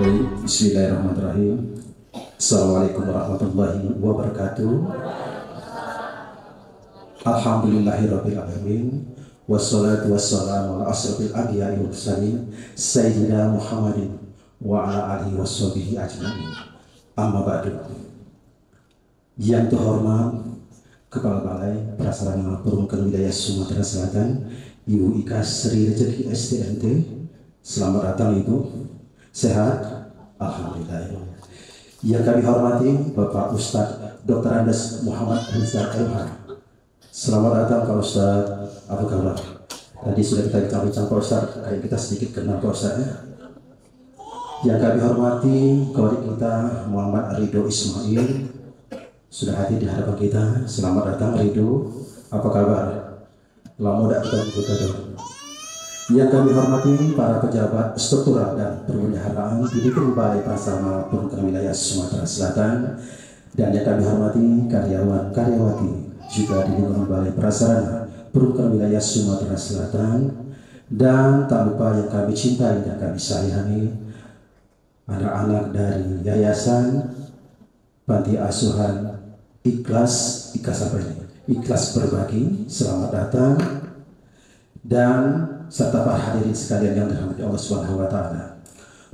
Bismillahirrahmanirrahim. Assalamualaikum warahmatullahi wabarakatuh. Alhamdulillahirabbil alamin. Wassalatu wassalamu ala asrofil anbiya'i wal mursalin sayyidina Muhammadin wa ala alihi washabihi ajmain. Amma ba'du. Yang terhormat Kepala Balai Prasarana Permukiman Wilayah Sumatera Selatan, Ibu Ika Sri Rezeki STNT. Selamat datang Ibu. Sehat? Alhamdulillah. Yang kami hormati Bapak Ustadz Dr. Andes Muhammad Rizal MH. Selamat datang Pak Ustadz. Apa kabar? Tadi sudah kita bincang-bincang Pak Ustadz, kayak kita sedikit kenal Pak Ustadz ya. Yang kami hormati Kori kita Muhammad Ridho Ismail sudah hadir di hadapan kita. Selamat datang Ridho. Apa kabar? Lama tidak kita dong. Yang kami hormati para pejabat struktural dan perbendaharaan di Balai Prasarana Permukiman Wilayah Sumatera Selatan, dan yang kami hormati karyawan-karyawati juga di lingkungan Balai Prasarana Permukiman Wilayah Sumatera Selatan, dan tak lupa yang kami cintai dan kami sayangi anak-anak dari Yayasan Panti Asuhan Ikhlas Berbagi. Selamat datang, dan serta para hadirin sekalian yang dirahmati Allah Subhanahu wa taala.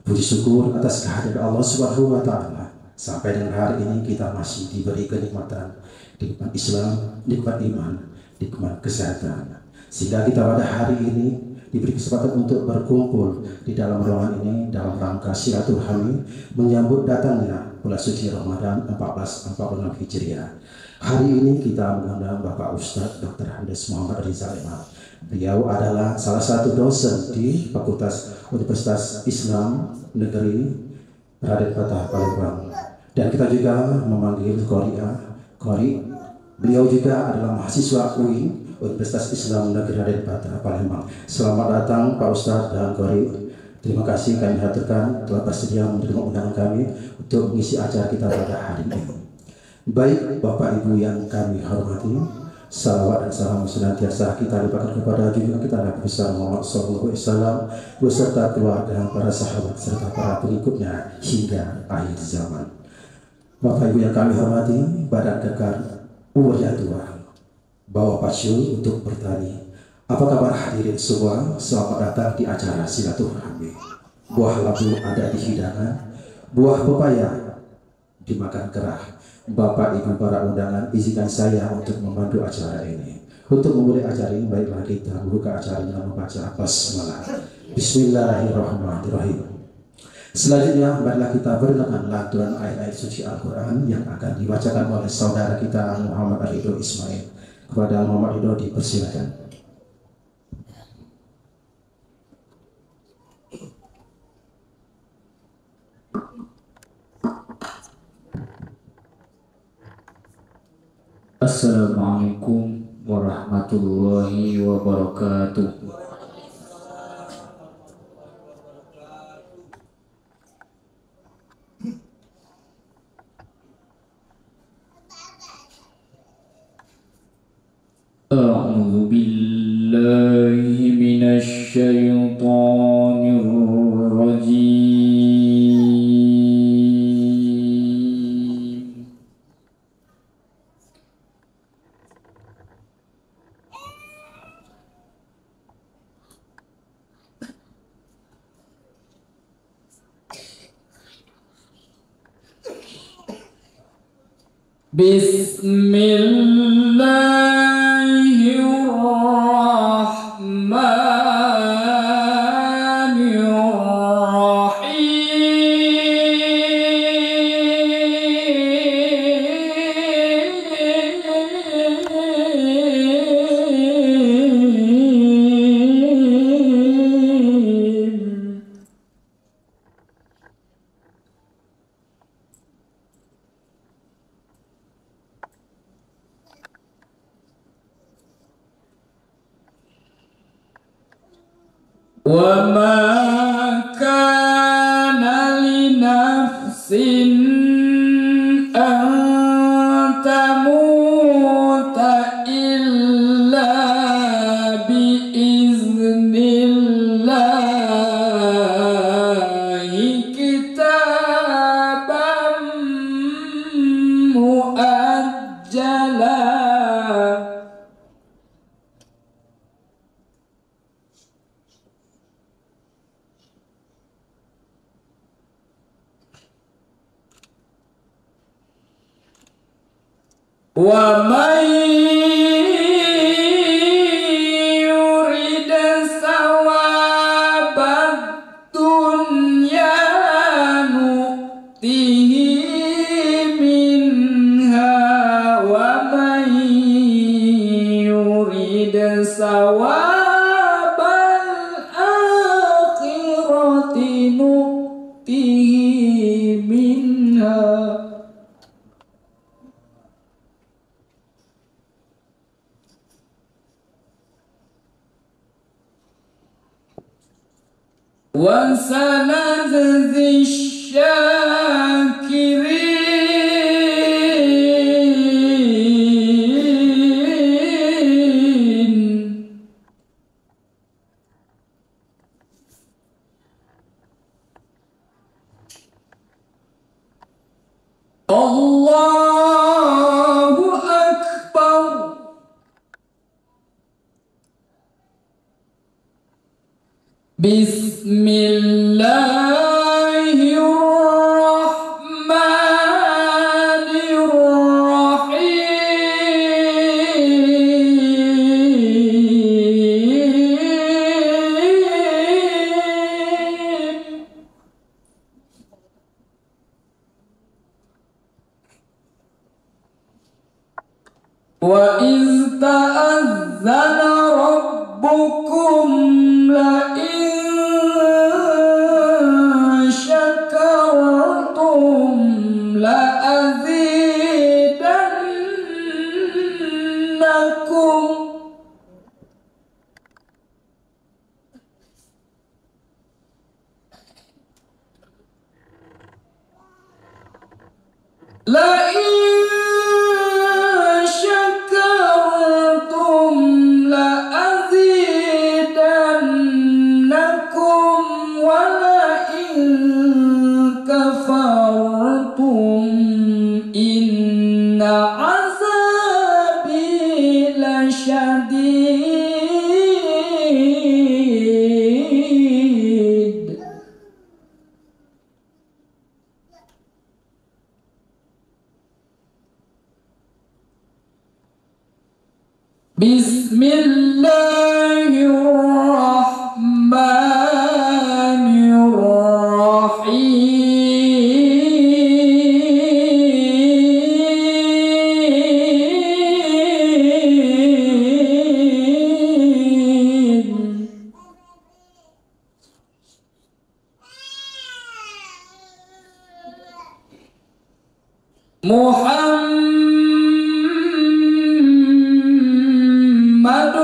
Puji syukur atas kehadiran Allah Subhanahu wa taala. Sampai dengan hari ini kita masih diberi kenikmatan, nikmat Islam, nikmat iman, nikmat kesehatan. Sehingga kita pada hari ini diberi kesempatan untuk berkumpul di dalam ruangan ini dalam rangka silaturahmi menyambut datangnya bulan suci Ramadan 1446 Hijriah. Hari ini kita mengundang Bapak Ustadz Dr. Andes Muhammad Rizal MH. Beliau adalah salah satu dosen di Fakultas Universitas Islam Negeri Raden Patah Palembang. Dan kita juga memanggil Kori. Beliau juga adalah mahasiswa UI Universitas Islam Negeri Raden Patah Palembang. Selamat datang Pak Ustadz dan Kori. Terima kasih kami haturkan telah bersedia menerima undangan kami untuk mengisi acara kita pada hari ini. Baik Bapak Ibu yang kami hormati, salawat dan salam senantiasa kita limpahkan kepada junjungan kita Nabi besar Muhammad SAW beserta keluarga dan para sahabat serta para pengikutnya hingga akhir zaman. Bapak Ibu yang kami hormati, badan kekar umurnya tua, bawa pasyul untuk bertani. Apa kabar hadirin semua? Selamat datang di acara silaturahmi. Buah labu ada di hidangan, buah pepaya dimakan kerah. Bapak Ibu para undangan, izinkan saya untuk memandu acara ini. Untuk memulai acara ini, baiklah kita membuka acara dengan membaca basmalah. Bismillahirrahmanirrahim. Selanjutnya, marilah kita berdengarkan lantunan ayat-ayat suci Al-Quran yang akan dibacakan oleh saudara kita Muhammad Ridho Ismail. Kepada Muhammad Ridho dipersilakan. Assalamualaikum warahmatullahi wabarakatuh. A'udzu billahi minasy syaithanir rajim. وما كان لنفس أن تموت إلا بإذن الله كتابا ومن يرد ثواب الدنيا نؤته منها ومن يرد ثواب الآخرة نؤته منها وسنجزي الشاكرين الله أكبر بسم الله الرحمن الرحيم وإذ تأذن ربكم لئن شكرتم لأزيدنكم لئن شكرتم لأزيدنكم ولئن كفرتم إن عذابي لشديد بسم الله الرحمن الرحيم محمد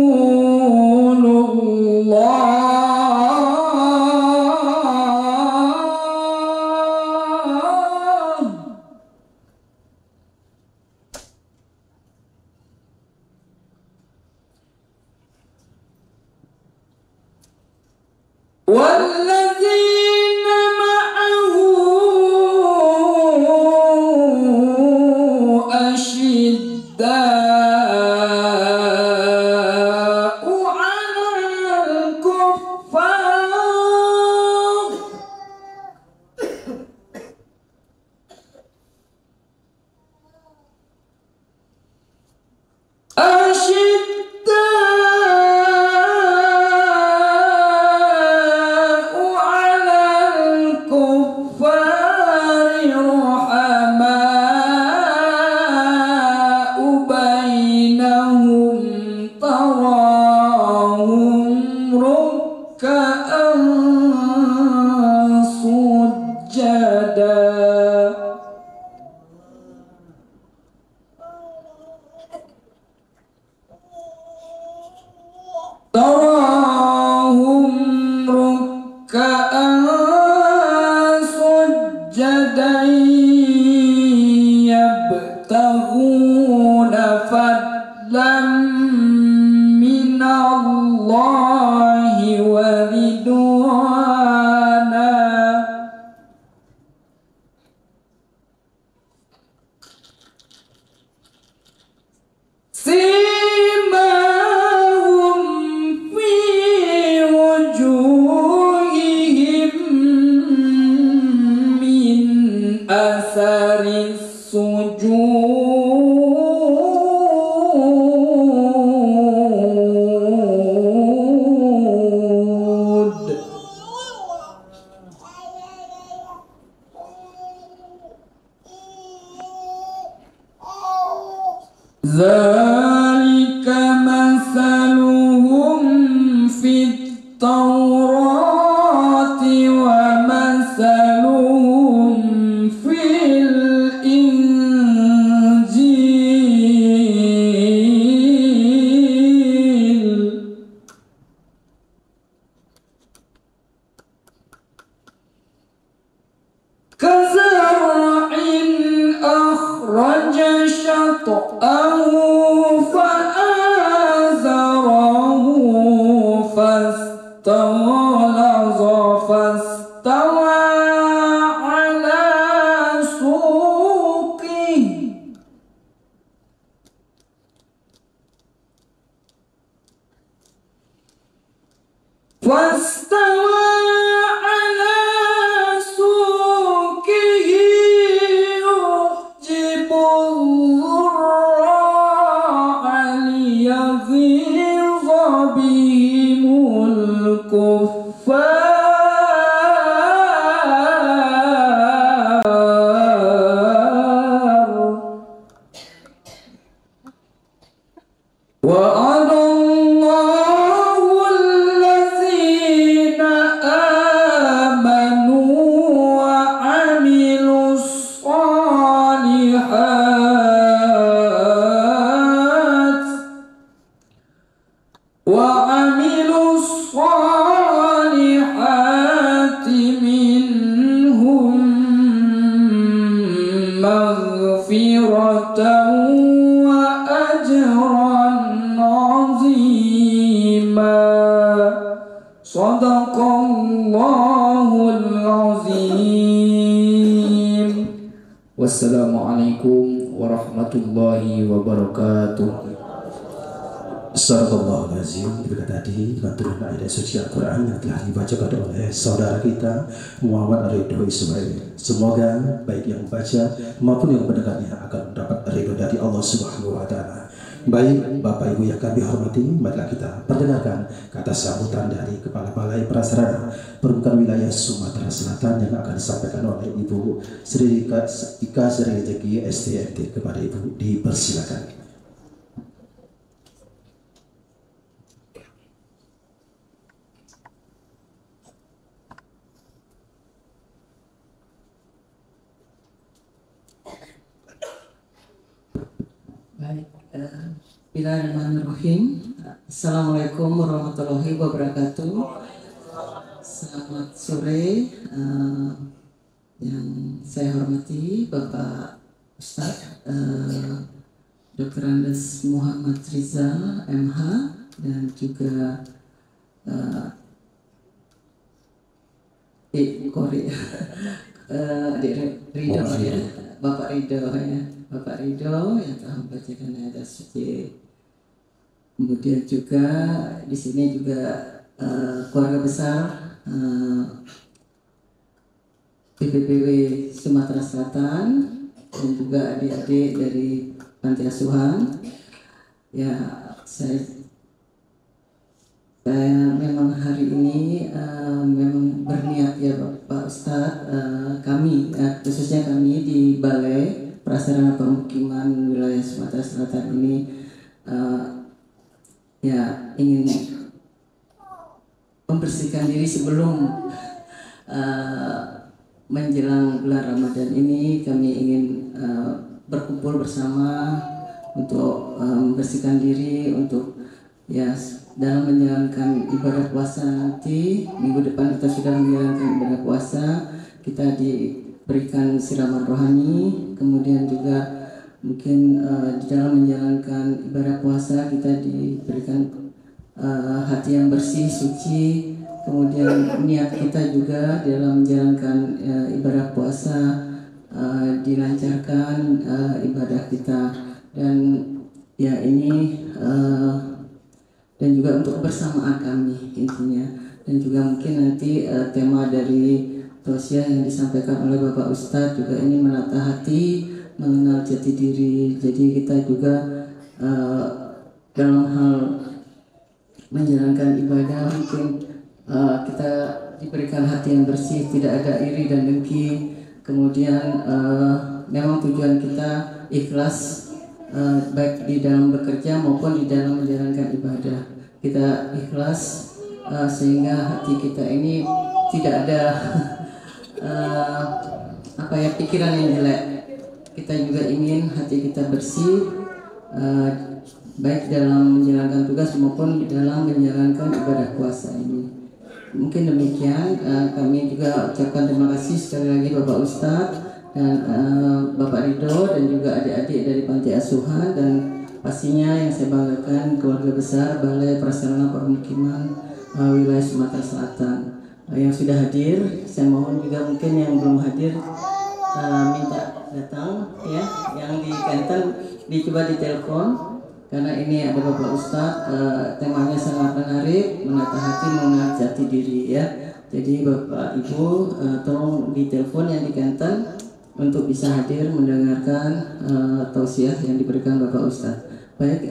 رسول الله والذين معه أشداء على الكفار أشداء على الكفار رحماء بينهم تراهم ركعا سجدا تراهم ركعا سجدا يبتغون فضلا من الله ورضوانا سيماهم في وجوههم من أثر السجود ذلك مثلهم في التوراة ومثلهم في الإنجيل كزرع أخرج شطأه فآزره فاستغلظ فاستوى على سوقه يعجب الزراع ليغيظ بهم الكفار وعد الله الذين آمنوا وعملوا الصالحات منهم مغفرة وأجرا عظيما صدق الله العظيم والسلام عليكم ورحمة الله وبركاته. Sadaqallahul azim. Demikian tadi dengan turunan ayat suci Al-Quran yang telah dibacakan oleh saudara kita Muhammad Ridho Ismail. Semoga baik yang membaca maupun yang mendengarnya akan mendapat ridho dari Allah Subhanahu wa Ta'ala. Baik Bapak Ibu yang kami hormati, marilah kita perdengarkan kata sambutan dari Kepala Balai Prasarana Permukaan Wilayah Sumatera Selatan yang akan disampaikan oleh Ibu Sri Ika Sri Rezeki STMT. Kepada Ibu dipersilakan. Baik, bismillahirrahmanirrahim. Assalamualaikum warahmatullahi wabarakatuh. Selamat sore, yang saya hormati Bapak Ustadz Dr. Andes Muhammad Rizal MH dan juga Ridho ya, Bapak Ridho ya. Bapak Ridho yang telah membacakan ayat suci. Kemudian juga di sini juga keluarga besar PPPW Sumatera Selatan dan juga adik-adik dari Panti Asuhan. Ya, saya memang hari ini memang berniat ya Pak Ustadz, kami khususnya kami di Balai Prasarana Permukiman Wilayah Sumatera Selatan ini ya ingin membersihkan diri sebelum menjelang bulan Ramadan ini. Kami ingin berkumpul bersama untuk membersihkan diri untuk ya dalam menjalankan ibadah puasa nanti. Minggu depan kita sudah menjalankan ibadah puasa, kita diberikan siraman rohani, kemudian juga mungkin di dalam menjalankan ibadah puasa kita diberikan hati yang bersih, suci, kemudian niat kita juga dalam menjalankan ibadah puasa dilancarkan ibadah kita, dan ya ini dan juga untuk kebersamaan kami intinya, dan juga mungkin nanti tema dari tausiah yang disampaikan oleh Bapak Ustadz juga ini menata hati, mengenal jati diri. Jadi kita juga dalam hal menjalankan ibadah mungkin kita diberikan hati yang bersih, tidak ada iri dan dengki. Kemudian memang tujuan kita ikhlas baik di dalam bekerja maupun di dalam menjalankan ibadah. Kita ikhlas sehingga hati kita ini tidak ada pikiran yang jelek. Kita juga ingin hati kita bersih, baik dalam menjalankan tugas maupun dalam menjalankan ibadah puasa ini. Mungkin demikian. Kami juga ucapkan terima kasih sekali lagi Bapak Ustadz dan Bapak Ridho dan juga adik-adik dari Panti Asuhan, dan pastinya yang saya banggakan keluarga besar Balai Prasarana Permukiman wilayah Sumatera Selatan yang sudah hadir. Saya mohon juga mungkin yang belum hadir minta datang ya, yang di kantor dicoba ditelepon karena ini ada Bapak Ustadz. Temanya sangat menarik, menata hati, mengenal jati diri ya. Jadi Bapak Ibu tolong ditelepon yang di kantor untuk bisa hadir mendengarkan tausiah yang diberikan Bapak Ustadz. Baik,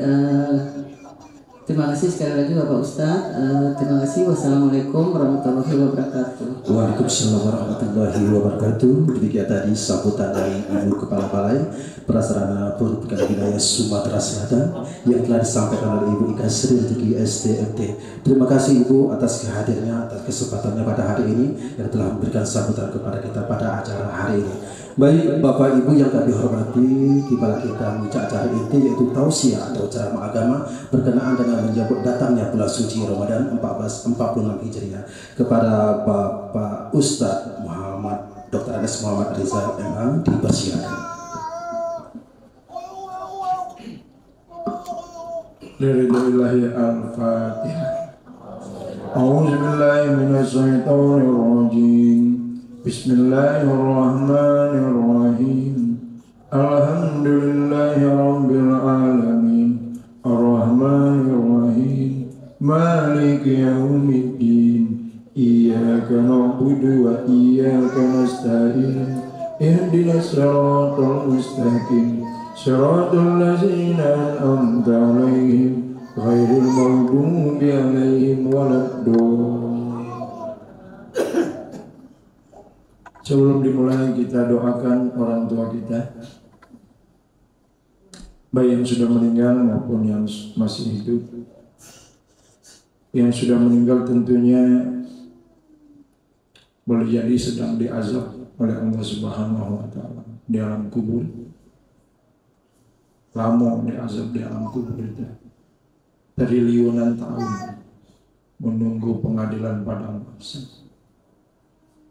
terima kasih sekali lagi Bapak Ustadz. Terima kasih. Wassalamualaikum warahmatullahi wabarakatuh. Waalaikumsalam warahmatullahi wabarakatuh. Demikian tadi sambutan dari Ibu Kepala Balai Prasarana Permukiman Wilayah Sumatera Selatan yang telah disampaikan oleh Ibu Ika Sri Retiki STMT. Terima kasih Ibu atas kehadirannya, atas kesempatannya pada hari ini yang telah memberikan sambutan kepada kita pada acara hari ini. Baik Bapak Ibu yang kami hormati, tibalah kita menuju acara inti yaitu tausiah atau ceramah agama berkenaan dengan menyambut datangnya bulan suci Ramadan 1446 Hijriah kepada Bapak Ustadz Muhammad Dr. Anas Muhammad Rizal MA dipersilakan. Lillahi al-Fatihah. A'udzubillahi minasyaitonir rajim. Bismillahirrahmanirrahim. Alhamdulillahi rabbil alamin. Ar-Rahmanir-Rahim. Maliki yaumiddin. Iyyaka na'budu wa iyyaka nasta'in. Ihdinas siratal mustaqim. Siratal ladzina an'amta 'alaihim ghairil maghdubi 'alaihim waladdallin. Sebelum dimulai kita doakan orang tua kita, baik yang sudah meninggal maupun yang masih hidup. Yang sudah meninggal tentunya boleh jadi sedang diazab oleh Allah Subhanahu wa Ta'ala di alam kubur. Lama diazab di alam kubur itu, triliunan tahun menunggu pengadilan padang mahsyar.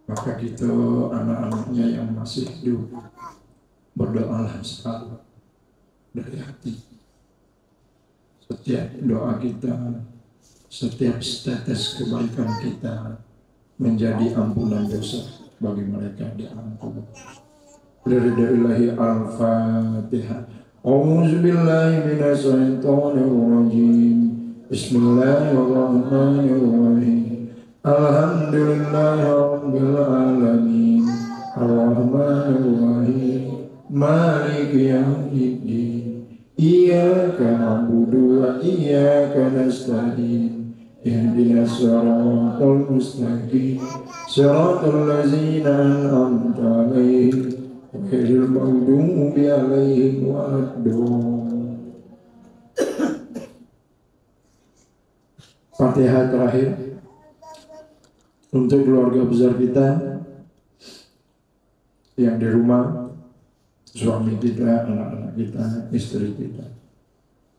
Maka kita anak-anaknya yang masih hidup berdoalah selalu dari hati. Setiap doa kita, setiap tetes kebaikan kita menjadi ampunan dosa bagi mereka di alam kubur. Lillahi al-Fatihah. A'udzubillahi minasyaitonir rajim. Bismillahirrahmanirrahim. Alhamdulillahi rabbil alamin. Ar-Rahmanir-Rahim. Maliki yaumiddin. Iyyaka na'budu wa iyyaka nasta'in. Ihdinas siratal mustaqim. Siratal ladzina an'amta 'alaihim ghairil maghdubi 'alaihim waladdallin. Fatihah terakhir untuk keluarga besar kita yang di rumah, suami kita, anak-anak kita, istri kita,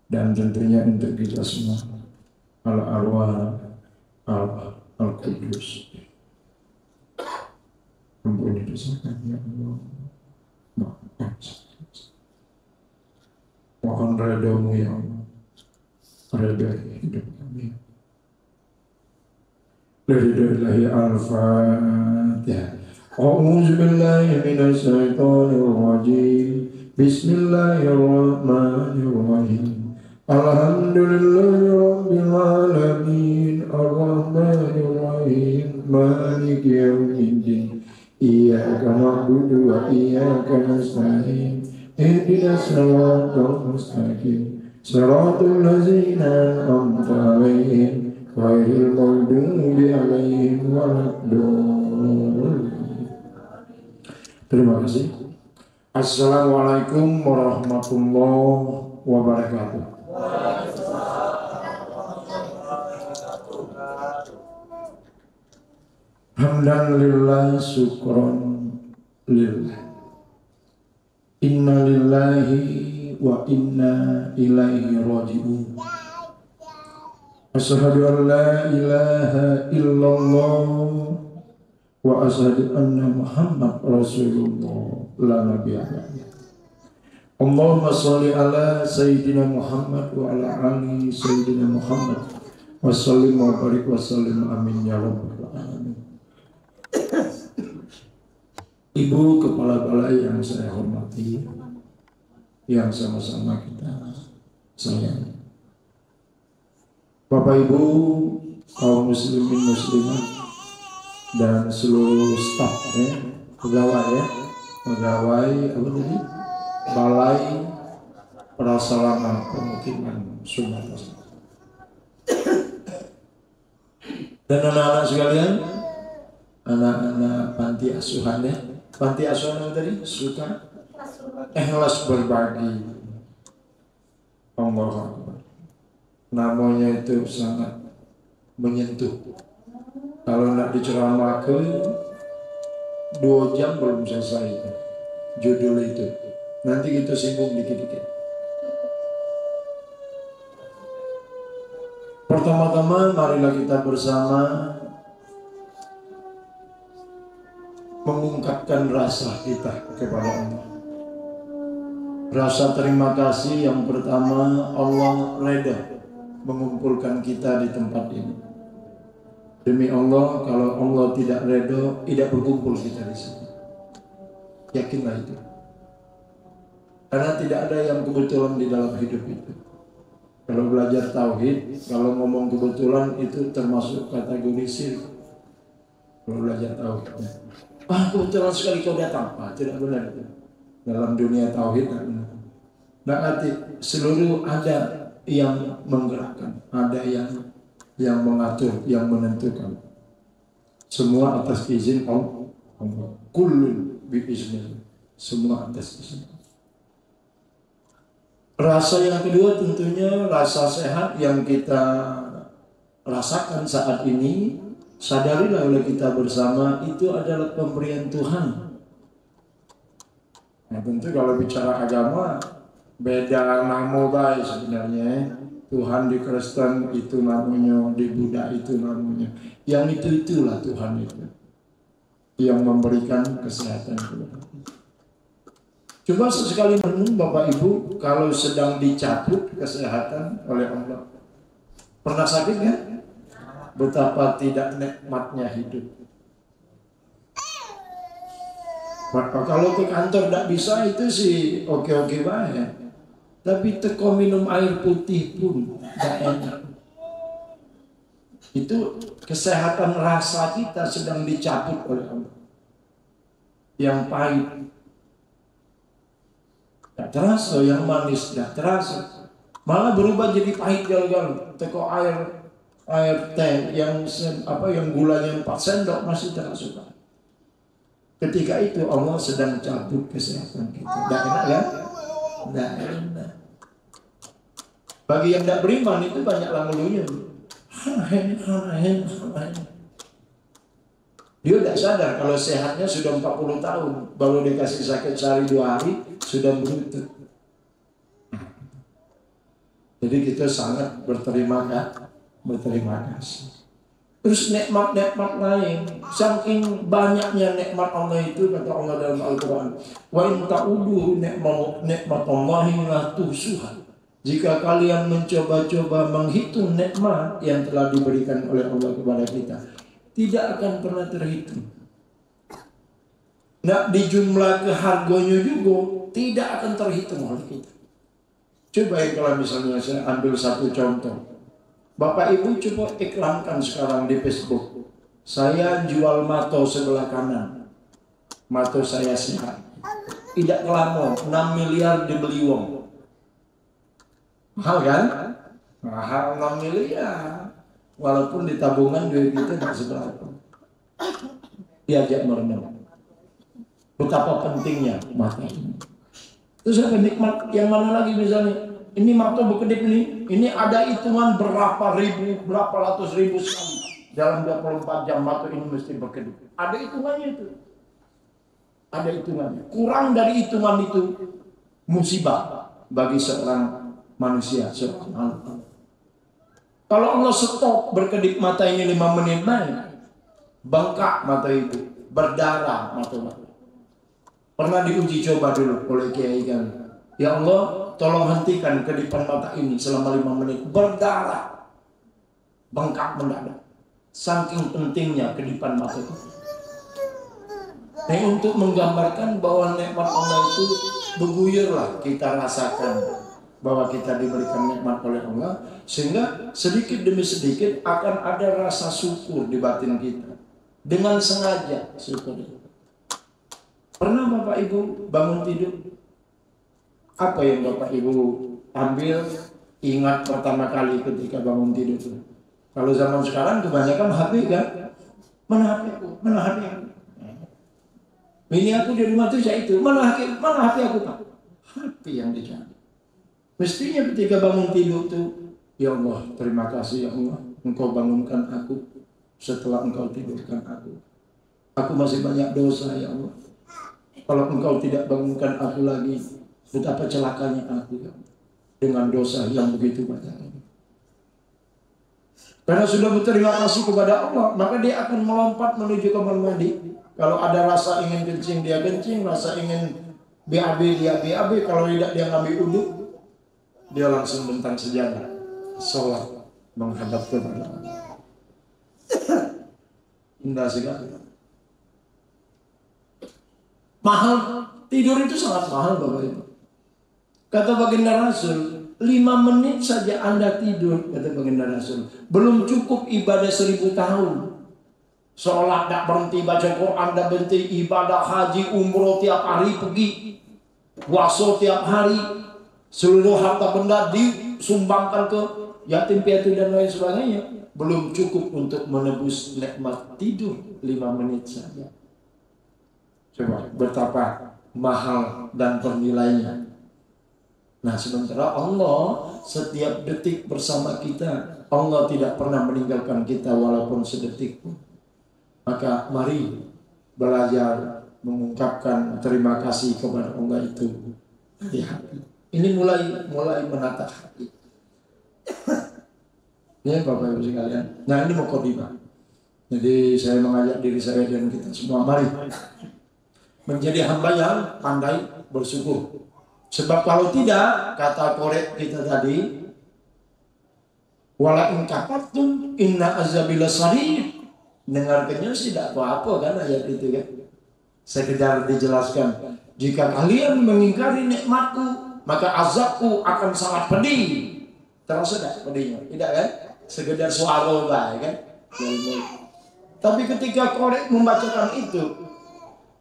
dan tentunya untuk kita semua. Al-Arwah Al-Qudus. Ampuni dosa kami ya Allah. Mohon redamu ya Allah. Reda hidup kami. Lillahi al-Fatihah. A'udzubillahi minasyaitonir rajim. Bismillahirrahmanirrahim. Alhamdulillahi rabbil alamin. Ar-Rahmanir-Rahim. Maliki yaumiddin. Iyyaka na'budu wa iyyaka nasta'in. Ihdinas siratal mustaqim. Siratal ladzina an'amta 'alaihim ghairil maghdubi 'alaihim waladdallin. Terima kasih. Assalamualaikum warahmatullahi wabarakatuh. Hamdan lillah syukron lillah. Inna lillahi wa inna ilaihi raji'un. Asyhadu an la ilaha illallah wa asyhadu anna Muhammad Rasulullah la nabiyya ba'da. Allahumma sholli ala sayyidina Muhammad wa ala ali sayyidina Muhammad wa sallim wa barik wa sallim amin ya rabbal alamin. Ibu Kepala Balai yang saya hormati, yang sama-sama kita sayang, Bapak Ibu kaum muslimin muslimat dan seluruh staf pegawai apa tadi? Balai Prasarana Pemukiman Sumatera dan anak-anak sekalian, anak-anak panti asuhan ya. Panti asuhan apa tadi? Suka ikhlas berbagi. Allah Akbar. Namanya itu sangat menyentuh. Kalau nak diceramahkan 2 jam belum selesai itu. Judul itu. Nanti kita singgung dikit-dikit. Pertama-tama marilah kita bersama mengungkapkan rasa kita kepada Allah. Rasa terima kasih yang pertama, Allah reda mengumpulkan kita di tempat ini. Demi Allah, kalau Allah tidak reda, tidak berkumpul kita di sini. Yakinlah itu. Karena tidak ada yang kebetulan di dalam hidup itu. Kalau belajar tauhid, kalau ngomong kebetulan itu termasuk kategori syirik. Kalau belajar tauhid. Kebetulan sekali kau datang. Tidak benar itu. Dalam dunia tauhid tidak benar. Nah, nanti seluruh ada yang menggerakkan, ada yang mengatur, yang menentukan. Semua atas izin Allah. Kullun biiznillah. Semua atas izin. Rasa yang kedua tentunya rasa sehat yang kita rasakan saat ini. Sadarilah oleh kita bersama itu adalah pemberian Tuhan. Nah, tentu kalau bicara agama beda nama baik sebenarnya. Tuhan di Kristen itu namanya, di Buddha itu namanya. Yang itulah Tuhan itu yang memberikan kesehatan kepada kita. Coba sesekali merenung Bapak Ibu, kalau sedang dicabut kesehatan oleh Allah. Pernah sakit kan? Betapa tidak nikmatnya hidup. Maka kalau ke kantor tidak bisa itu sih oke-oke banget. Tapi teko minum air putih pun tidak enak. Itu kesehatan rasa kita sedang dicabut oleh Allah. Yang pahit tidak terasa, yang manis tidak terasa. Malah berubah jadi pahit gal-gal. Teko air teh yang gulanya 4 sendok masih terasa. Ketika itu Allah sedang cabut kesehatan kita. Tidak enak kan? Tidak enak. Bagi yang tidak beriman itu banyak ngeluhnya. Dia tidak sadar kalau sehatnya sudah 40 tahun. Baru dikasih sakit sehari 2 hari sudah berlutut. Jadi kita sangat berterima kasih. Terus nikmat-nikmat lain, saking banyaknya nikmat Allah itu, kata Allah dalam Al-Quran, wa in ta'udu nikmatallahi la tuhsuha. Jika kalian mencoba-coba menghitung nikmat yang telah diberikan oleh Allah kepada kita, tidak akan pernah terhitung. Nak dijumlah ke harganya juga tidak akan terhitung oleh kita. Coba ya kalau misalnya saya ambil satu contoh. Bapak Ibu coba iklankan sekarang di Facebook. Saya jual mato sebelah kanan. Mato saya sehat. Tidak lama 6 miliar dibeli wong. Mahal kan? Mahal 6 miliar. Walaupun di tabungan duit kita tidak seberapa. Diajak merenung. Betapa pentingnya mata ini. Terus ada nikmat yang mana lagi misalnya? Ini mata berkedip ini ada hitungan berapa ribu, berapa ratus ribu sekali. Dalam 24 jam mata ini mesti berkedip. Ada hitungannya itu. Ada hitungannya. Kurang dari hitungan itu musibah bagi seorang manusia, seorang makhluk. Kalau Allah stop berkedip mata ini 5 menit main, bengkak mata itu, berdarah mata. Pernah diuji coba dulu oleh kiai kan. Ya Allah, tolong hentikan kedipan mata ini selama 5 menit. Berdarah, bengkak mendadak. Saking pentingnya kedipan mata itu. Nah, untuk menggambarkan bahwa nikmat Allah itu beguyurlah kita rasakan bahwa kita diberikan nikmat oleh Allah, sehingga sedikit demi sedikit akan ada rasa syukur di batin kita dengan sengaja syukur. Pernah Bapak Ibu bangun tidur, apa yang Bapak Ibu ambil ingat pertama kali ketika bangun tidur itu? Kalau zaman sekarang kebanyakan HP kan, mana HP aku, mana HP aku. Ini aku di rumah itu saya itu, mana HP aku Pak? HP yang dicari. Mestinya ketika bangun tidur tuh, ya Allah, terima kasih ya Allah, Engkau bangunkan aku setelah Engkau tidurkan aku. Aku masih banyak dosa ya Allah. Kalau Engkau tidak bangunkan aku lagi, betapa celakanya aku ya Allah, dengan dosa yang begitu banyak ini. Karena sudah berterima kasih kepada Allah, maka dia akan melompat menuju kamar mandi. Kalau ada rasa ingin kencing, dia kencing. Rasa ingin BAB, dia BAB. Kalau tidak, dia ngambil uduk. Dia langsung bentang sejadah, sholat menghadap kepada Allah. Indah sekali. Mahal, tidur itu sangat mahal Bapak Ibu. Kata baginda Rasul, 5 menit saja Anda tidur, kata baginda Rasul, belum cukup ibadah 1000 tahun. Sholat tak berhenti, baca Quran tak berhenti, ibadah haji, umroh tiap hari pergi, puasa tiap hari, seluruh harta benda disumbangkan ke yatim piatu dan lain sebagainya, belum cukup untuk menebus nikmat tidur 5 menit saja. Coba betapa mahal dan bernilainya. Nah, sementara Allah setiap detik bersama kita. Allah tidak pernah meninggalkan kita walaupun sedetik pun. Maka mari belajar mengungkapkan terima kasih kepada Allah itu di hati. Ini mulai menata hati. Ya Bapak Ibu sekalian. Nah, ini mukadimah. Jadi saya mengajak diri saya dan kita semua, mari menjadi hamba yang pandai bersyukur. Sebab kalau tidak, kata korek kita tadi, wala in kafartum inna azabila sadid. Dengarkannya sih tidak apa-apa kan ayat itu kan. Sekedar dijelaskan, jika kalian mengingkari nikmatku, maka azabku akan sangat pedih. Terasa tidak pedihnya? Tidak kan? Sekedar suara baik kan. Tapi ketika korek membacakan itu,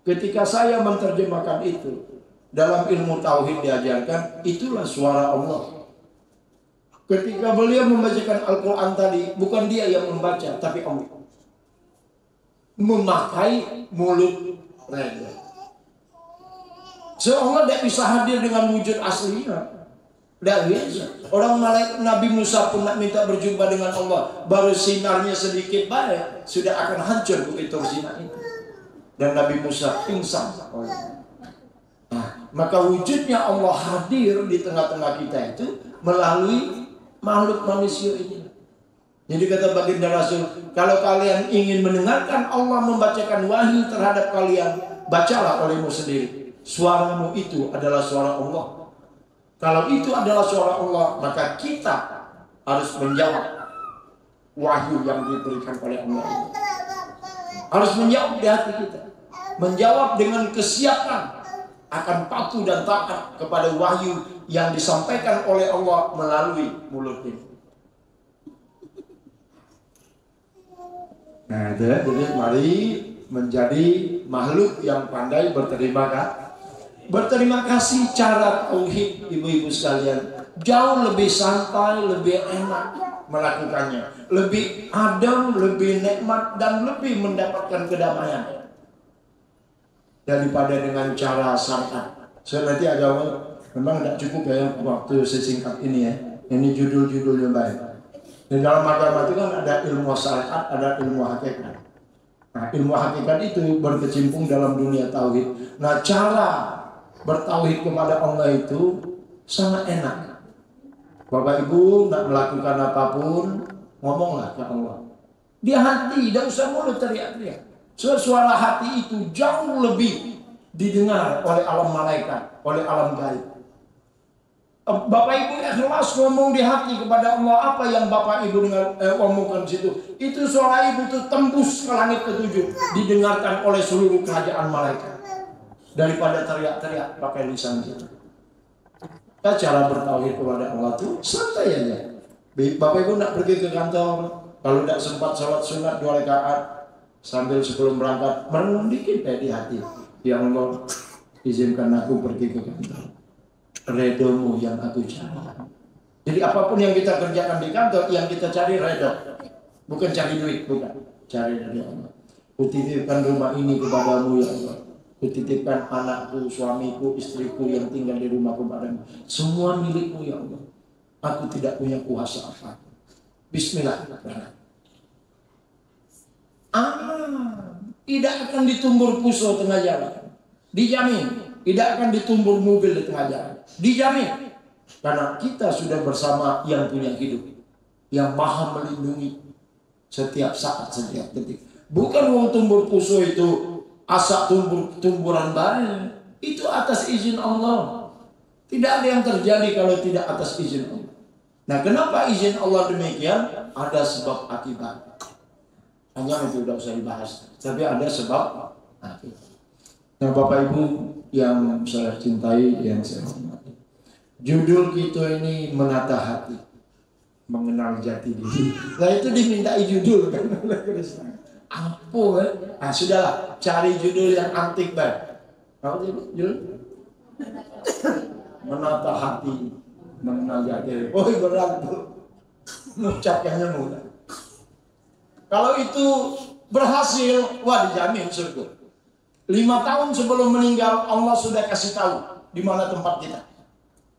ketika saya menerjemahkan itu, dalam ilmu tauhid diajarkan, itulah suara Allah. Ketika beliau membacakan Al-Quran tadi, bukan dia yang membaca, tapi Allah memakai mulut reda. Seolah tidak bisa hadir dengan wujud aslinya. Tidak bisa. Orang malaikat Nabi Musa pun nak minta berjumpa dengan Allah, baru sinarnya sedikit baik, sudah akan hancur begitu sinar itu. Dan Nabi Musa pingsan. Nah, maka wujudnya Allah hadir di tengah-tengah kita itu melalui makhluk manusia ini. Jadi kata baginda Rasul, kalau kalian ingin mendengarkan Allah membacakan wahyu terhadap kalian, bacalah olehmu sendiri. Suaramu itu adalah suara Allah. Kalau itu adalah suara Allah, maka kita harus menjawab wahyu yang diberikan oleh Allah itu. Harus menjawab di hati kita. Menjawab dengan kesiapan akan patuh dan taat kepada wahyu yang disampaikan oleh Allah melalui mulut ini. Nah, jadi mari menjadi makhluk yang pandai berterima kasih. Cara tauhid ibu-ibu sekalian jauh lebih santai, lebih enak melakukannya, lebih adem, lebih nikmat dan lebih mendapatkan kedamaian. daripada dengan cara syariat. So nanti agama memang tidak cukup ya waktu sesingkat ini ya. Ini judul-judulnya baik. Di dalam agama itu kan ada ilmu syariat, ada ilmu hakikat. Nah, ilmu hakikat itu berkecimpung dalam dunia tauhid. Nah, cara bertauhid kepada Allah itu sangat enak. Bapak Ibu nak melakukan apapun, ngomonglah ke Allah. Di hati, tidak usah mulut teriak-teriak. Suara hati itu jauh lebih didengar oleh alam malaikat, oleh alam gaib. Bapak Ibu ikhlas ngomong di hati kepada Allah, apa yang Bapak Ibu dengar omongkan di situ, itu suara Ibu itu tembus ke langit ketujuh, didengarkan oleh seluruh kerajaan malaikat. Daripada teriak-teriak pakai lisan kita. Cara bertauhid kepada Allah itu santai aja. Bapak Ibu nak pergi ke kantor, kalau tidak sempat sholat sunat 2 rakaat sambil sebelum berangkat merenung dikit di hati. Ya Allah, izinkan aku pergi ke kantor. Redomu yang aku cari. Jadi apapun yang kita kerjakan di kantor, yang kita cari redo, bukan cari duit, bukan. Cari dari Allah. Kutitipkan rumah ini kepadamu ya Allah. Kutitipkan anakku, suamiku, istriku yang tinggal di rumah kepadamu. Semua milikmu ya Allah. Aku tidak punya kuasa apa. Bismillah. Tidak akan ditumbur puso tengah jalan. Dijamin. Tidak akan ditumbur mobil di tengah jalan. Dijamin. Karena kita sudah bersama yang punya hidup. Yang maha melindungi setiap saat, setiap detik. Bukan uang tumbur puso itu asap tumburan baru. Itu atas izin Allah. Tidak ada yang terjadi kalau tidak atas izin Allah. Nah, kenapa izin Allah demikian? Ada sebab akibat. Hanya itu tidak usah dibahas. Tapi ada sebab akibat. Nah, Bapak Ibu yang saya cintai, yang saya hormati, judul kita ini menata hati, mengenal jati diri. Nah, itu dimintai judul kan oleh Krishna. Apa kan? Ah, sudahlah, cari judul yang antik baik. Apa judul? Menata hati, mengenal jati diri. Oh, berat tuh. Mengucapkannya mudah. Kalau itu berhasil, wah dijamin surga. 5 tahun sebelum meninggal, Allah sudah kasih tahu di mana tempat kita.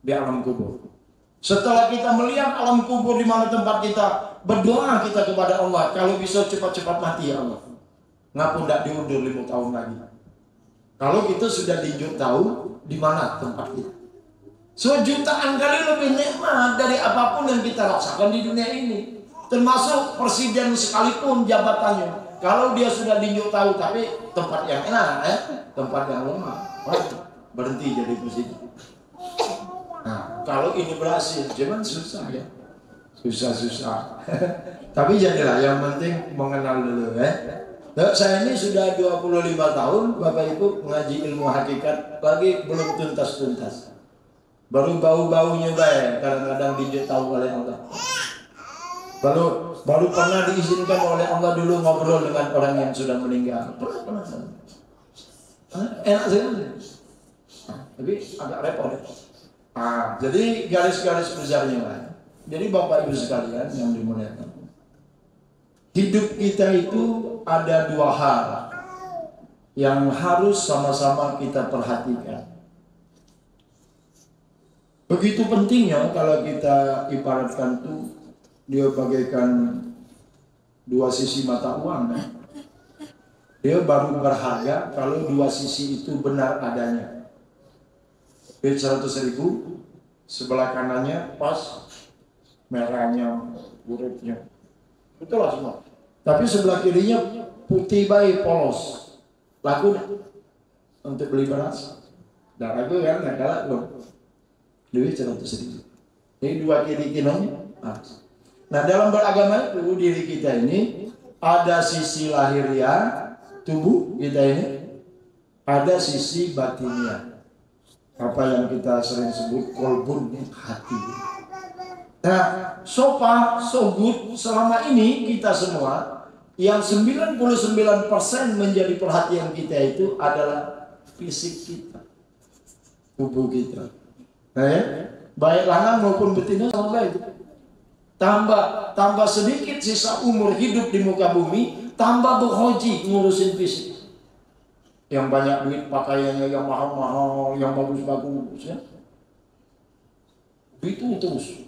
Di alam kubur. Setelah kita melihat alam kubur di mana tempat kita, berdoa kita kepada Allah. Kalau bisa cepat-cepat mati ya Allah. Ngapun tidak diundur 5 tahun lagi. Kalau kita sudah diundur tahu di mana tempat kita. So jutaan kali lebih nikmat dari apapun yang kita rasakan di dunia ini. Termasuk presiden sekalipun jabatannya. Kalau dia sudah diunjuk tahu, tapi tempat yang enak, tempat yang lemah, berhenti jadi presiden. Nah, kalau ini berhasil, cuman susah ya, susah. Tapi jadilah, yang penting mengenal dulu ya. Nah, saya ini sudah 25 tahun, Bapak Ibu mengaji ilmu hakikat, lagi belum tuntas. Baru bau-baunya baik, kadang-kadang diunjuk tahu oleh Allah. Baru pernah diizinkan oleh Allah dulu ngobrol dengan orang yang sudah meninggal. Pernah. Enak sekali. Tapi agak repot. Jadi garis-garis besarnya lah. Jadi Bapak Ibu sekalian yang dimuliakan, hidup kita itu ada 2 hal yang harus sama-sama kita perhatikan. Begitu pentingnya kalau kita ibaratkan tuh dia bagaikan 2 sisi mata uang. Dia baru berharga kalau 2 sisi itu benar adanya. Duit 100.000, sebelah kanannya pas, merahnya, buretnya. Itulah semua. Tapi sebelah kirinya putih baik, polos. Laku untuk beli beras. Dan laku kan, nggak laku. Duit 100.000. Jadi 2 kiri kinanya harus. Nah, dalam beragama itu diri kita ini ada sisi lahiriah tubuh kita ini, ada sisi batiniah. Apa yang kita sering sebut kolbun, hati. Nah, so far so good, selama ini kita semua yang 99% menjadi perhatian kita itu adalah fisik kita, tubuh kita. Baik lanang maupun betina sama baik. Tambah sedikit sisa umur hidup di muka bumi, tambah berhoji ngurusin fisik. Yang banyak duit pakaiannya yang mahal-mahal, yang bagus-bagus ya. Itu terus.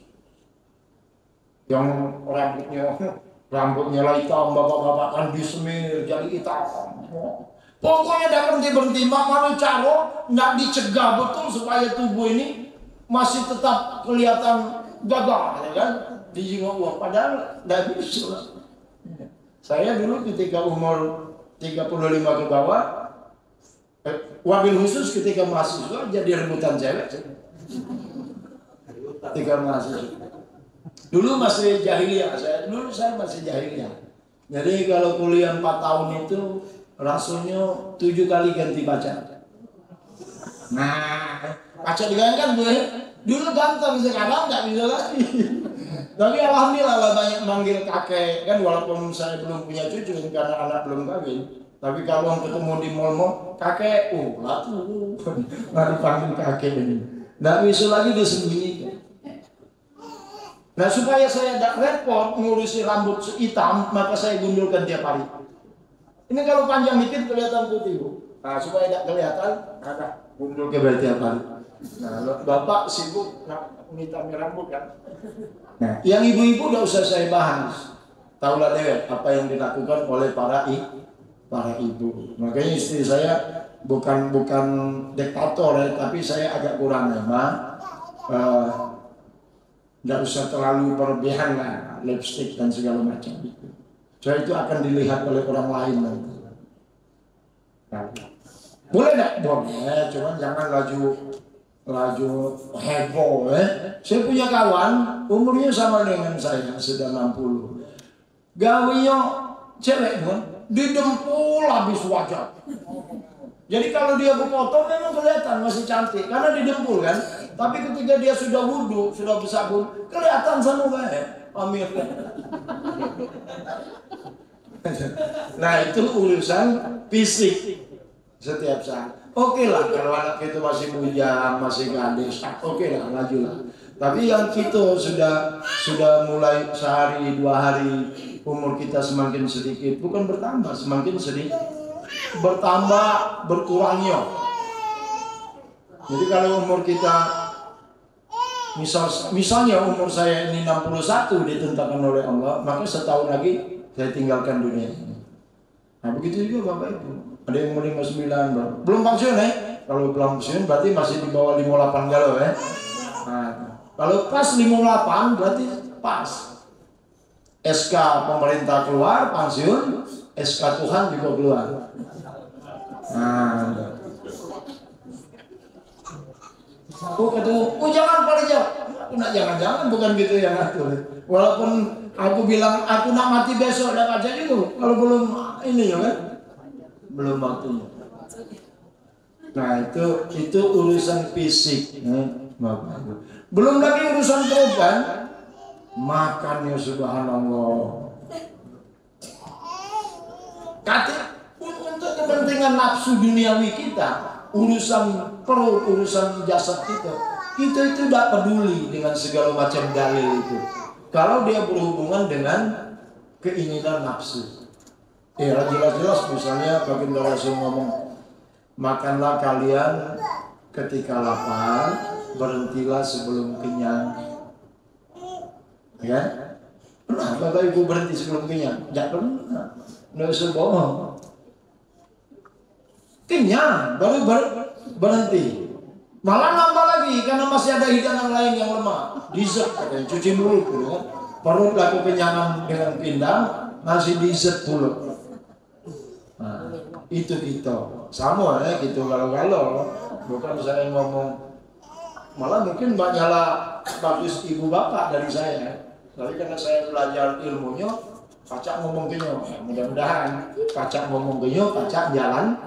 Yang rambutnya lah hitam, bapak-bapak kan disemir jadi hitam. Pokoknya dah berhenti malu caro, nak dicegah betul supaya tubuh ini masih tetap kelihatan gagah, ya kan? Dijingok uang, padahal tidak bisa. Saya dulu ketika umur 35 ke bawah, wabil khusus ketika mahasiswa jadi rebutan cewek. Ketika mahasiswa. Dulu masih jahiliyah, saya masih jahiliyah. Jadi kalau kuliah 4 tahun itu rasanya 7 kali ganti pacar. Nah, pacar diganti gue. Dulu ganteng, sekarang nggak bisa lagi. Tapi alhamdulillah lah banyak manggil kakek kan, walaupun saya belum punya cucu karena anak belum kawin. Tapi kalau ketemu di mall kakek, lah tuh nggak dipanggil kakek ini. Nggak bisa lagi disembunyikan. Nah supaya saya tidak repot ngurusi rambut hitam, maka saya gundulkan tiap hari. Ini kalau panjang dikit kelihatan putih, Bu. Nah supaya tidak kelihatan, ada gundul ke tiap hari. Nah bapak sibuk ngitami rambut kan. Nah yang ibu-ibu tidak usah saya bahas. Taulah deh apa yang dilakukan oleh para ibu. Makanya istri saya bukan diktator ya, tapi saya agak kurang memang. Tidak usah terlalu berlebihan lah, lipstick dan segala macam itu. Soalnya itu akan dilihat oleh orang lain nanti. Nah, boleh tidak? Boleh, cuman jangan laju heboh. Saya punya kawan, umurnya sama dengan saya, sudah 60. Gawinya cewek kan, didempul habis wajah. Jadi kalau dia berfoto memang kelihatan masih cantik karena didempul kan. Tapi ketika dia sudah wudhu, sudah bersabun, kelihatan sama baik. Amin. Nah itu urusan fisik setiap saat. Oke lah kalau anak itu masih bujang, masih gadis, oke lah majulah. Tapi yang kita sudah mulai sehari 2 hari umur kita semakin sedikit, bukan bertambah, semakin sedikit. Bertambah berkurangnya. Jadi kalau umur kita misalnya umur saya ini 61 ditentukan oleh Allah, maka setahun lagi saya tinggalkan dunia ini. Nah begitu juga Bapak Ibu. Ada yang umur 59 belum pensiun Kalau belum pensiun berarti masih di bawah 58 galau Nah, kalau pas 58 berarti pas. SK pemerintah keluar pensiun, SK Tuhan juga keluar. Nah, aku ketemu, jangan pada jauh. Aku nak jangan-jangan bukan gitu yang atur. Walaupun aku bilang aku nak mati besok dan aja itu, kalau belum ini ya kan, belum waktunya. Nah itu urusan fisik, belum lagi urusan korban, makannya subhanallah. Kata untuk kepentingan nafsu duniawi kita, urusan perut, urusan jasad kita itu tidak peduli dengan segala macam dalil itu. Kalau dia berhubungan dengan keinginan nafsu, ya jelas-jelas misalnya baginda Rasul ngomong, makanlah kalian ketika lapar, berhentilah sebelum kenyang. Ya? Pernah Bapak Ibu berhenti sebelum kenyang? Tidak pernah. Tidak usah bohong. Kenyang baru berhenti. Malah nambah lagi karena masih ada hidangan lain yang lemah. Dessert katanya, cuci mulut gitu kan. Perut laku kenyangan dengan pindang, masih dessert pula. Nah, itu kita. Sama gitu kalau bukan saya ngomong. Malah mungkin banyaklah bagus ibu bapak dari saya. Tapi karena saya belajar ilmunya, pacak ngomong kenyo. Mudah-mudahan pacak ngomong kenyo, pacak jalan.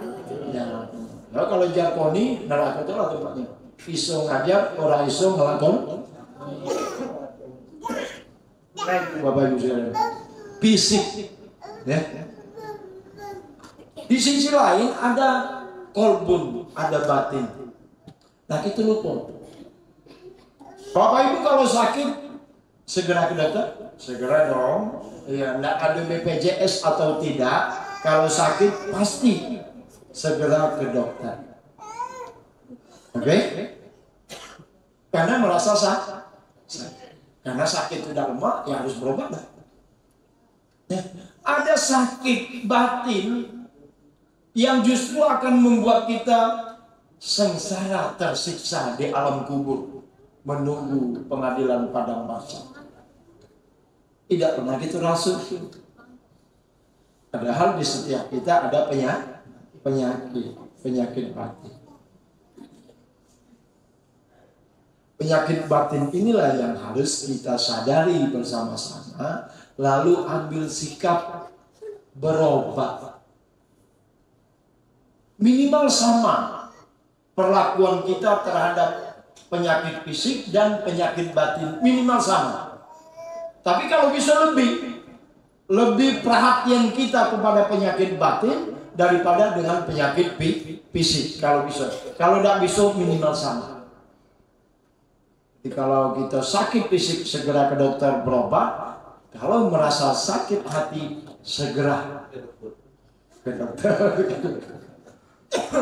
Nah, kalau jarkoni neraka itu lah tempatnya. Iso ngajar, orang iso ngelakon. Nah, Bapak Ibu sekalian, fisik, ya. Di sisi lain ada kolbun, ada batin. Nah kita lupa. Bapak Ibu kalau sakit segera ke dokter, segera dong. Ya, tidak ada BPJS atau tidak. Kalau sakit pasti segera ke dokter. Oke? Karena merasa sakit. Karena sakit sudah lemah, ya harus berobat. Ya. Ada sakit batin yang justru akan membuat kita sengsara, tersiksa di alam kubur, menunggu pengadilan padang mahsyar. Tidak pernah gitu Rasul. Padahal di setiap kita ada penyakit batin. Penyakit batin inilah yang harus kita sadari bersama-sama, lalu ambil sikap berobat. Minimal sama perlakuan kita terhadap penyakit fisik dan penyakit batin, minimal sama. Tapi kalau bisa lebih perhatian kita kepada penyakit batin daripada dengan penyakit fisik kalau bisa. Kalau tidak bisa minimal sama. Jadi kalau kita sakit fisik segera ke dokter berobat. Kalau merasa sakit hati segera ke dokter.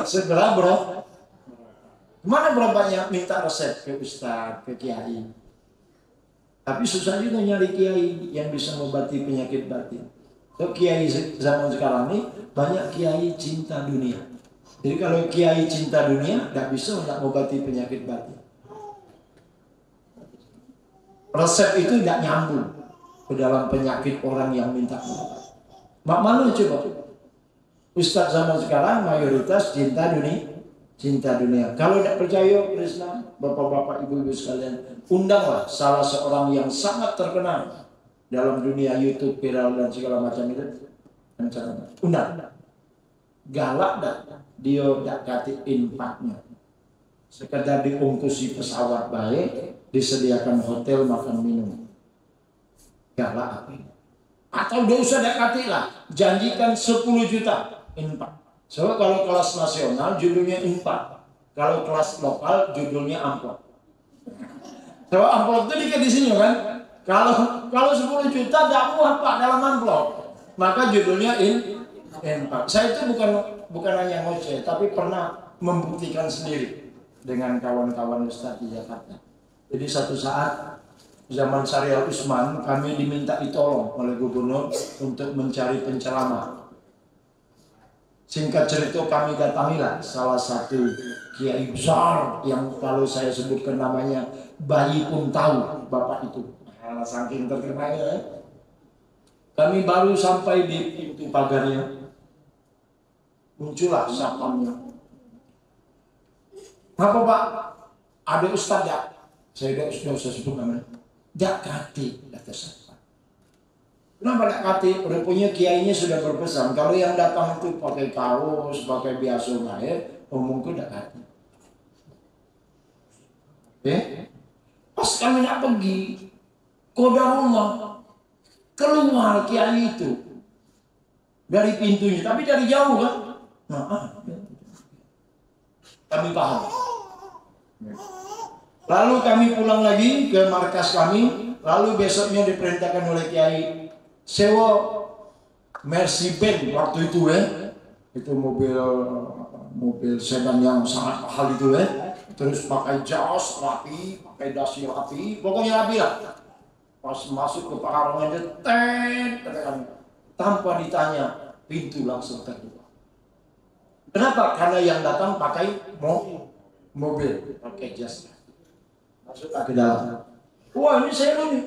Segera berobat. Mana berobatnya? Minta resep ke ustaz, ke kiai. Tapi susah juga nyari kiai yang bisa mengobati penyakit batin. So, kiai zaman sekarang ini banyak kiai cinta dunia. Jadi kalau kiai cinta dunia tidak bisa mengobati penyakit batin. Resep itu tidak nyambung ke dalam penyakit orang yang minta obat. Mana coba? Ustaz zaman sekarang mayoritas cinta dunia. Kalau tidak percaya Krishna, bapak-bapak, ibu-ibu sekalian, undanglah salah seorang yang sangat terkenal dalam dunia YouTube, viral dan segala macam itu. Undang. Galak dah, dia tidak kati infaknya. Sekedar diungkusi pesawat baik, disediakan hotel, makan minum. Galak apa? Atau dia usah tidak kati lah, janjikan 10 juta infak. So, kalau kelas nasional judulnya infak. Kalau kelas lokal judulnya amplop. So, amplop itu dikit di sini kan. Kalau 10 juta tidak muat Pak dalam amplop, maka judulnya infak. Saya itu bukan hanya ngoceh, tapi pernah membuktikan sendiri dengan kawan-kawan Ustaz di Jakarta. Jadi satu saat zaman Syariah Utsman kami diminta ditolong oleh gubernur untuk mencari penceramah. Singkat cerita kami datangilah salah satu kiai besar yang kalau saya sebutkan namanya bayi pun tahu bapak itu. Saking terkenalnya. Kami baru sampai di pintu pagarnya. Muncullah sapamnya. Apa Pak? Ada ustaz ya? Saya sudah sebut namanya. Jakati kata saya. Kenapa tidak kati? Rupanya kiainya sudah berpesan. Kalau yang datang itu pakai kaos, pakai biasa lahir, mungkin tidak kati. Pas kami nak pergi, qadarullah keluar kiai itu dari pintunya, tapi dari jauh kan. Kami paham. Lalu kami pulang lagi ke markas kami. Lalu besoknya diperintahkan oleh kiai sewa Mercy-Benz waktu itu itu mobil sedan yang sangat mahal itu terus pakai jas rapi, pakai dasi rapi, pokoknya rapi lah. Pas masuk ke pekarangannya tanpa ditanya pintu langsung terbuka. Kenapa? Karena yang datang pakai mobil, pakai jas. Masuk ke dalam. Wah, ini seru nih.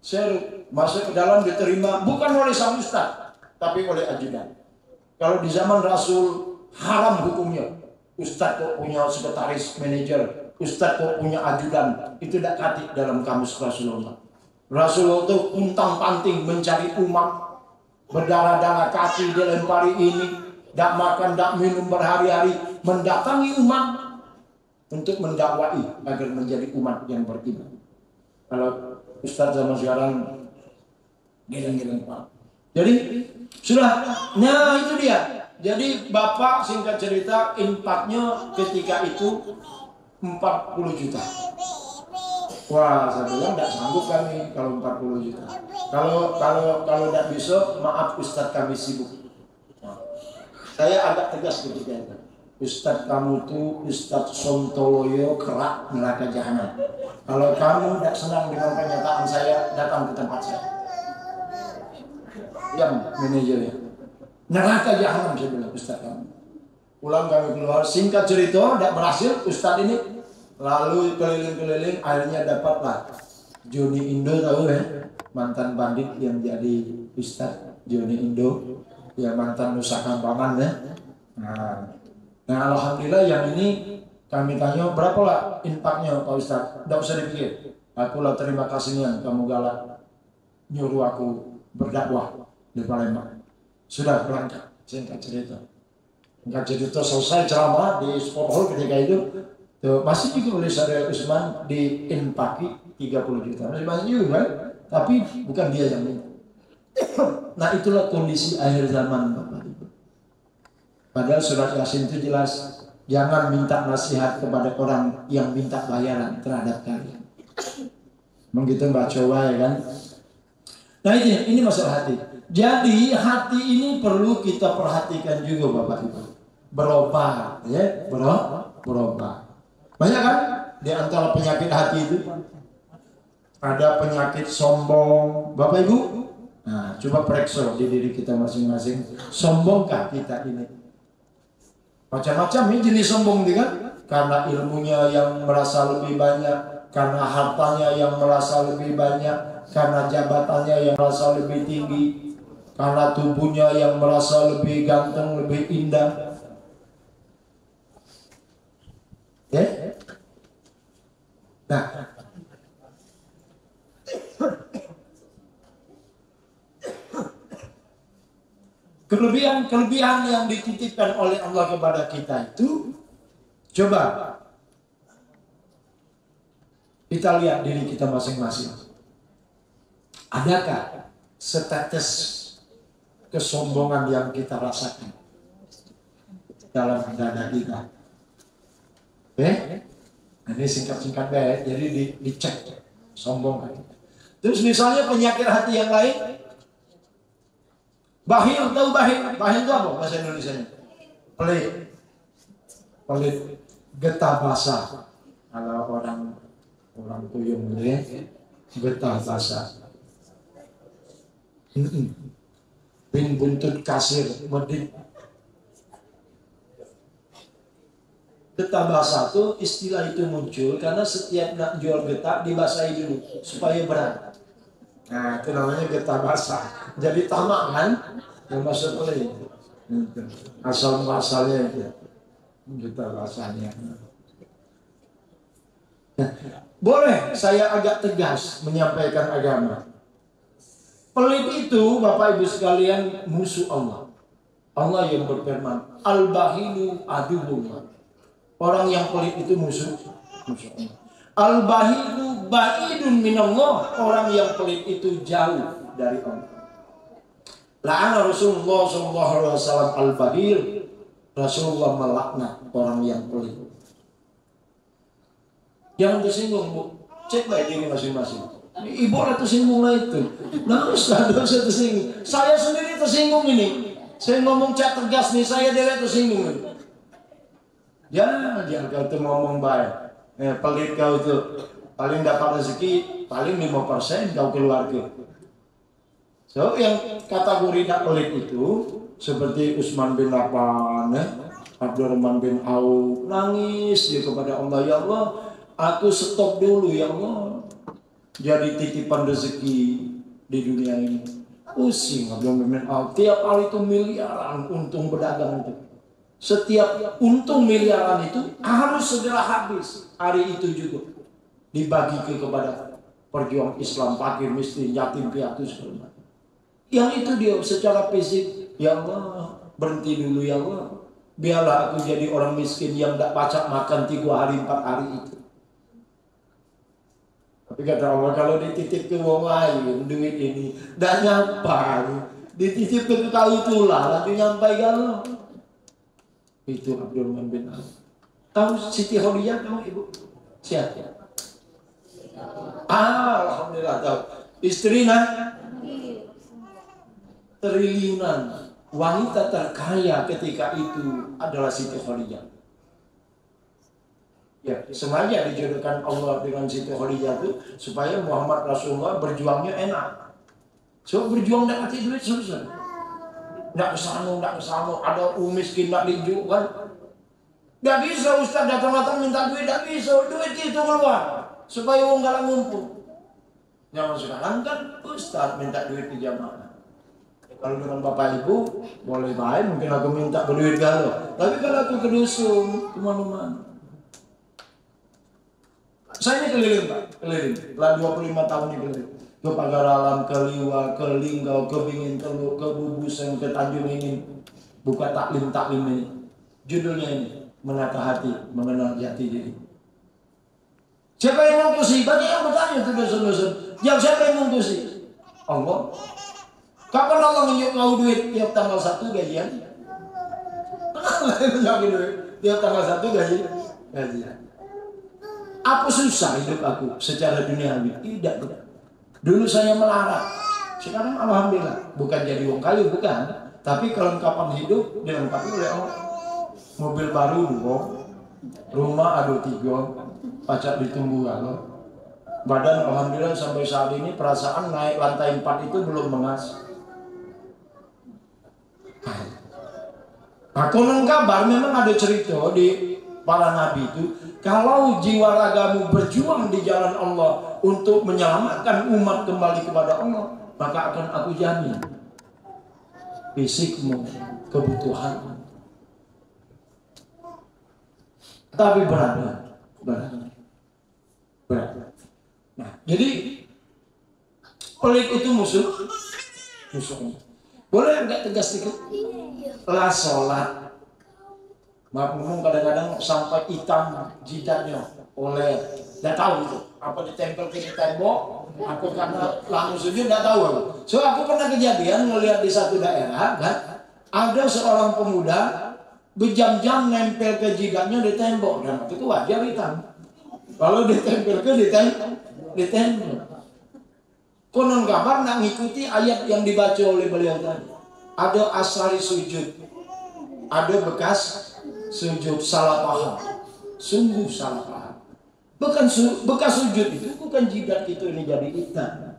Seru. Masuk ke dalam diterima bukan oleh sang ustaz, tapi oleh ajudan. Kalau di zaman Rasul haram hukumnya. Ustaz kok punya sekretaris manajer, ustaz kok punya ajudan, itu tidak kati dalam kamus Rasulullah. Rasulullah itu untang-panting mencari umat, berdarah-darah kaki dilempari ini, tidak makan, tidak minum berhari-hari, mendatangi umat untuk mendakwai agar menjadi umat yang beriman. Kalau ustaz zaman sekarang geleng-geleng Pak. Jadi sudah, nah itu dia. Jadi bapak singkat cerita infaknya ketika itu 40 juta. Wah, saya bilang tidak sanggup kami kalau 40 juta. Kalau tidak bisa, maaf Ustadz kami sibuk. Saya agak tegas ketika itu. Ustadz kamu tuh Ustadz Sontoloyo kerak neraka jahanam. Kalau kamu tidak senang dengan pernyataan saya, datang ke tempat saya. Yang manajernya. Neraka jahanam saya bilang Ustadz kamu. Pulang kami keluar, singkat cerita, tidak berhasil Ustadz ini. Lalu keliling-keliling, akhirnya dapatlah Joni Indo, tahu ya? Mantan bandit yang jadi Ustadz Joni Indo, ya mantan Nusa Kambangan ya. Nah alhamdulillah yang ini kami tanya berapa lah infaknya Pak Ustadz? Tidak usah dipikir. Aku lah terima kasihnya kamu galak nyuruh aku berdakwah di Palembang. Sudah berangkat, singkat cerita. Singkat cerita selesai ceramah di sport hall ketika itu. Tuh, masih juga oleh Saudara Usman di infaki 30 juta. Masih banyak juga kan? Tapi bukan dia yang minta. Nah itulah kondisi akhir zaman Bapak Ibu. Padahal surat Yasin itu jelas, jangan minta nasihat kepada orang yang minta bayaran terhadap kalian. Begitu Mbak coba ya kan. Nah ini masalah hati. Jadi hati ini perlu kita perhatikan juga Bapak Ibu. Berubah ya, berubah. Banyak kan di antara penyakit hati itu. Ada penyakit sombong, Bapak Ibu. Nah, coba periksa di diri kita masing-masing. Sombongkah kita ini? Macam-macam ini jenis sombong kan? Karena ilmunya yang merasa lebih banyak, karena hartanya yang merasa lebih banyak, karena jabatannya yang merasa lebih tinggi, karena tubuhnya yang merasa lebih ganteng, lebih indah. Ya? Nah, kelebihan yang dititipkan oleh Allah kepada kita itu, coba kita lihat diri kita masing-masing. Adakah setetes kesombongan yang kita rasakan dalam dada kita? Ini singkat-singkat baik, jadi dicek sombong. Terus misalnya penyakit hati yang lain, bahil, tahu bahil? Bahil itu apa bahasa Indonesianya? Pelit, getah basah. Kalau orang Kuyung gitu ya, getah basah. Bin buntut kasir, medit. Getah basah itu istilah itu muncul karena setiap nak jual getah dibasahi dulu supaya berat. Nah itu namanya getah basah. Jadi tamak kan? Yang masuk oleh asal muasalnya itu getah basahnya. Nah, boleh saya agak tegas menyampaikan agama. Pelit itu Bapak Ibu sekalian musuh Allah. Allah yang berfirman, Al-Bahilu aduwwullah. Orang yang pelit itu musuh Allah. Al-Bahilu ba'idun minallah. Orang yang pelit itu jauh dari Allah. La'ana Rasulullah SAW al-bahil. Rasulullah melaknat orang yang pelit. Jangan tersinggung Bu. Cek baik diri masing-masing. Ibu lah tersinggung lah itu. Nah Ustaz tersinggung. Saya sendiri tersinggung ini. Saya ngomong cak tegas nih. Saya dewe tersinggung ini. Jangan kau tuh ngomong baik. Pelit kau tuh. Paling dapat rezeki. Paling 5% kau keluarga. So yang kategori tak pelit itu seperti Utsman bin Affan, Abdurrahman bin Auf, nangis dia kepada Allah, ya Allah, aku stop dulu ya Allah. Jadi titipan rezeki di dunia ini. Pusing Abdurrahman bin Auf. Tiap hari itu miliaran untung berdagang itu. Setiap untung miliaran itu harus segera habis. Hari itu juga dibagi kepada perjuangan Islam, fakir, miskin, yatim, piatu, segala macam. Yang itu dia secara fisik, ya Allah, berhenti dulu ya Allah. Biarlah aku jadi orang miskin yang tidak pacak makan 3 hari 4 hari itu. Tapi kata Allah, kalau dititip ke orang lain, duit ini tidak nyampai. Dititip ke kau itulah, nanti nyampai kalau. Itu Abdurrahman bin Auf. Tahu Siti Khadijah tahu ibu? Siapa? Alhamdulillah tahu. Istrinya triliunan wanita terkaya ketika itu adalah Siti Khadijah. Ya, sengaja dijodohkan Allah dengan Siti Khadijah itu supaya Muhammad Rasulullah berjuangnya enak. So berjuang tidak kasih duit susah. Tidak kesana, ada miskin tidak dijual. Tidak bisa Ustaz datang-datang minta duit, tidak bisa. Duit itu keluar supaya orang gak ngumpul. Yang sekarang kan Ustaz minta duit di jamaah. Kalau dengan Bapak Ibu boleh baik, mungkin aku minta berduit galau. Tapi kalau aku ke dusun kemana-mana, saya ini keliling Pak, keliling. Setelah 25 tahun ini keliling. Ke Pagar Alam, ke Liwa, ke Linggau, ke Bingin Teluk, ke Bubusen, ke Tanjung ini. Buka taklim-taklim ini. Judulnya ini, Menata Hati, Mengenal Jati Diri. Siapa yang mengungkusi? Banyak yang bertanya itu dosen-dosen. Yang siapa yang mengungkusi? Allah. Kapan Allah nunjuk kau duit? Tiap tanggal 1 gajian. Kenapa menjadi duit? Tiap tanggal 1 gajian. Apa susah hidup aku secara duniawi? Tidak. Dulu saya melarat. Sekarang alhamdulillah. Bukan jadi wong kayu, bukan. Tapi kelengkapan hidup dilengkapi oleh Allah. Mobil baru 2, rumah ada 3, pacar ditunggu kalau. Badan alhamdulillah sampai saat ini perasaan naik lantai 4 itu belum mengas. Nah, konon kabar memang ada cerita di para nabi itu, kalau jiwa ragamu berjuang di jalan Allah untuk menyelamatkan umat kembali kepada Allah, maka akan aku jamin fisikmu, kebutuhanmu. Tapi berat. Nah, jadi pelit itu musuh. Boleh enggak tegas sedikit? Lah sholat. Maaf ngomong kadang-kadang sampai hitam jidatnya oleh, tidak tahu itu apa ditempel ke tembok, aku karena langsung sujud tidak tahu aku. So aku pernah kejadian melihat di satu daerah kan, ada seorang pemuda berjam-jam nempel ke jidatnya di tembok dan itu wajar hitam. Kalau ditempel ke ditempel. Konon kabar nak ngikuti ayat yang dibaca oleh beliau tadi. Ada asari sujud, ada bekas sujud salah paham, sungguh salah paham. Bekas sujud itu bukan jidat itu ini jadi hitam.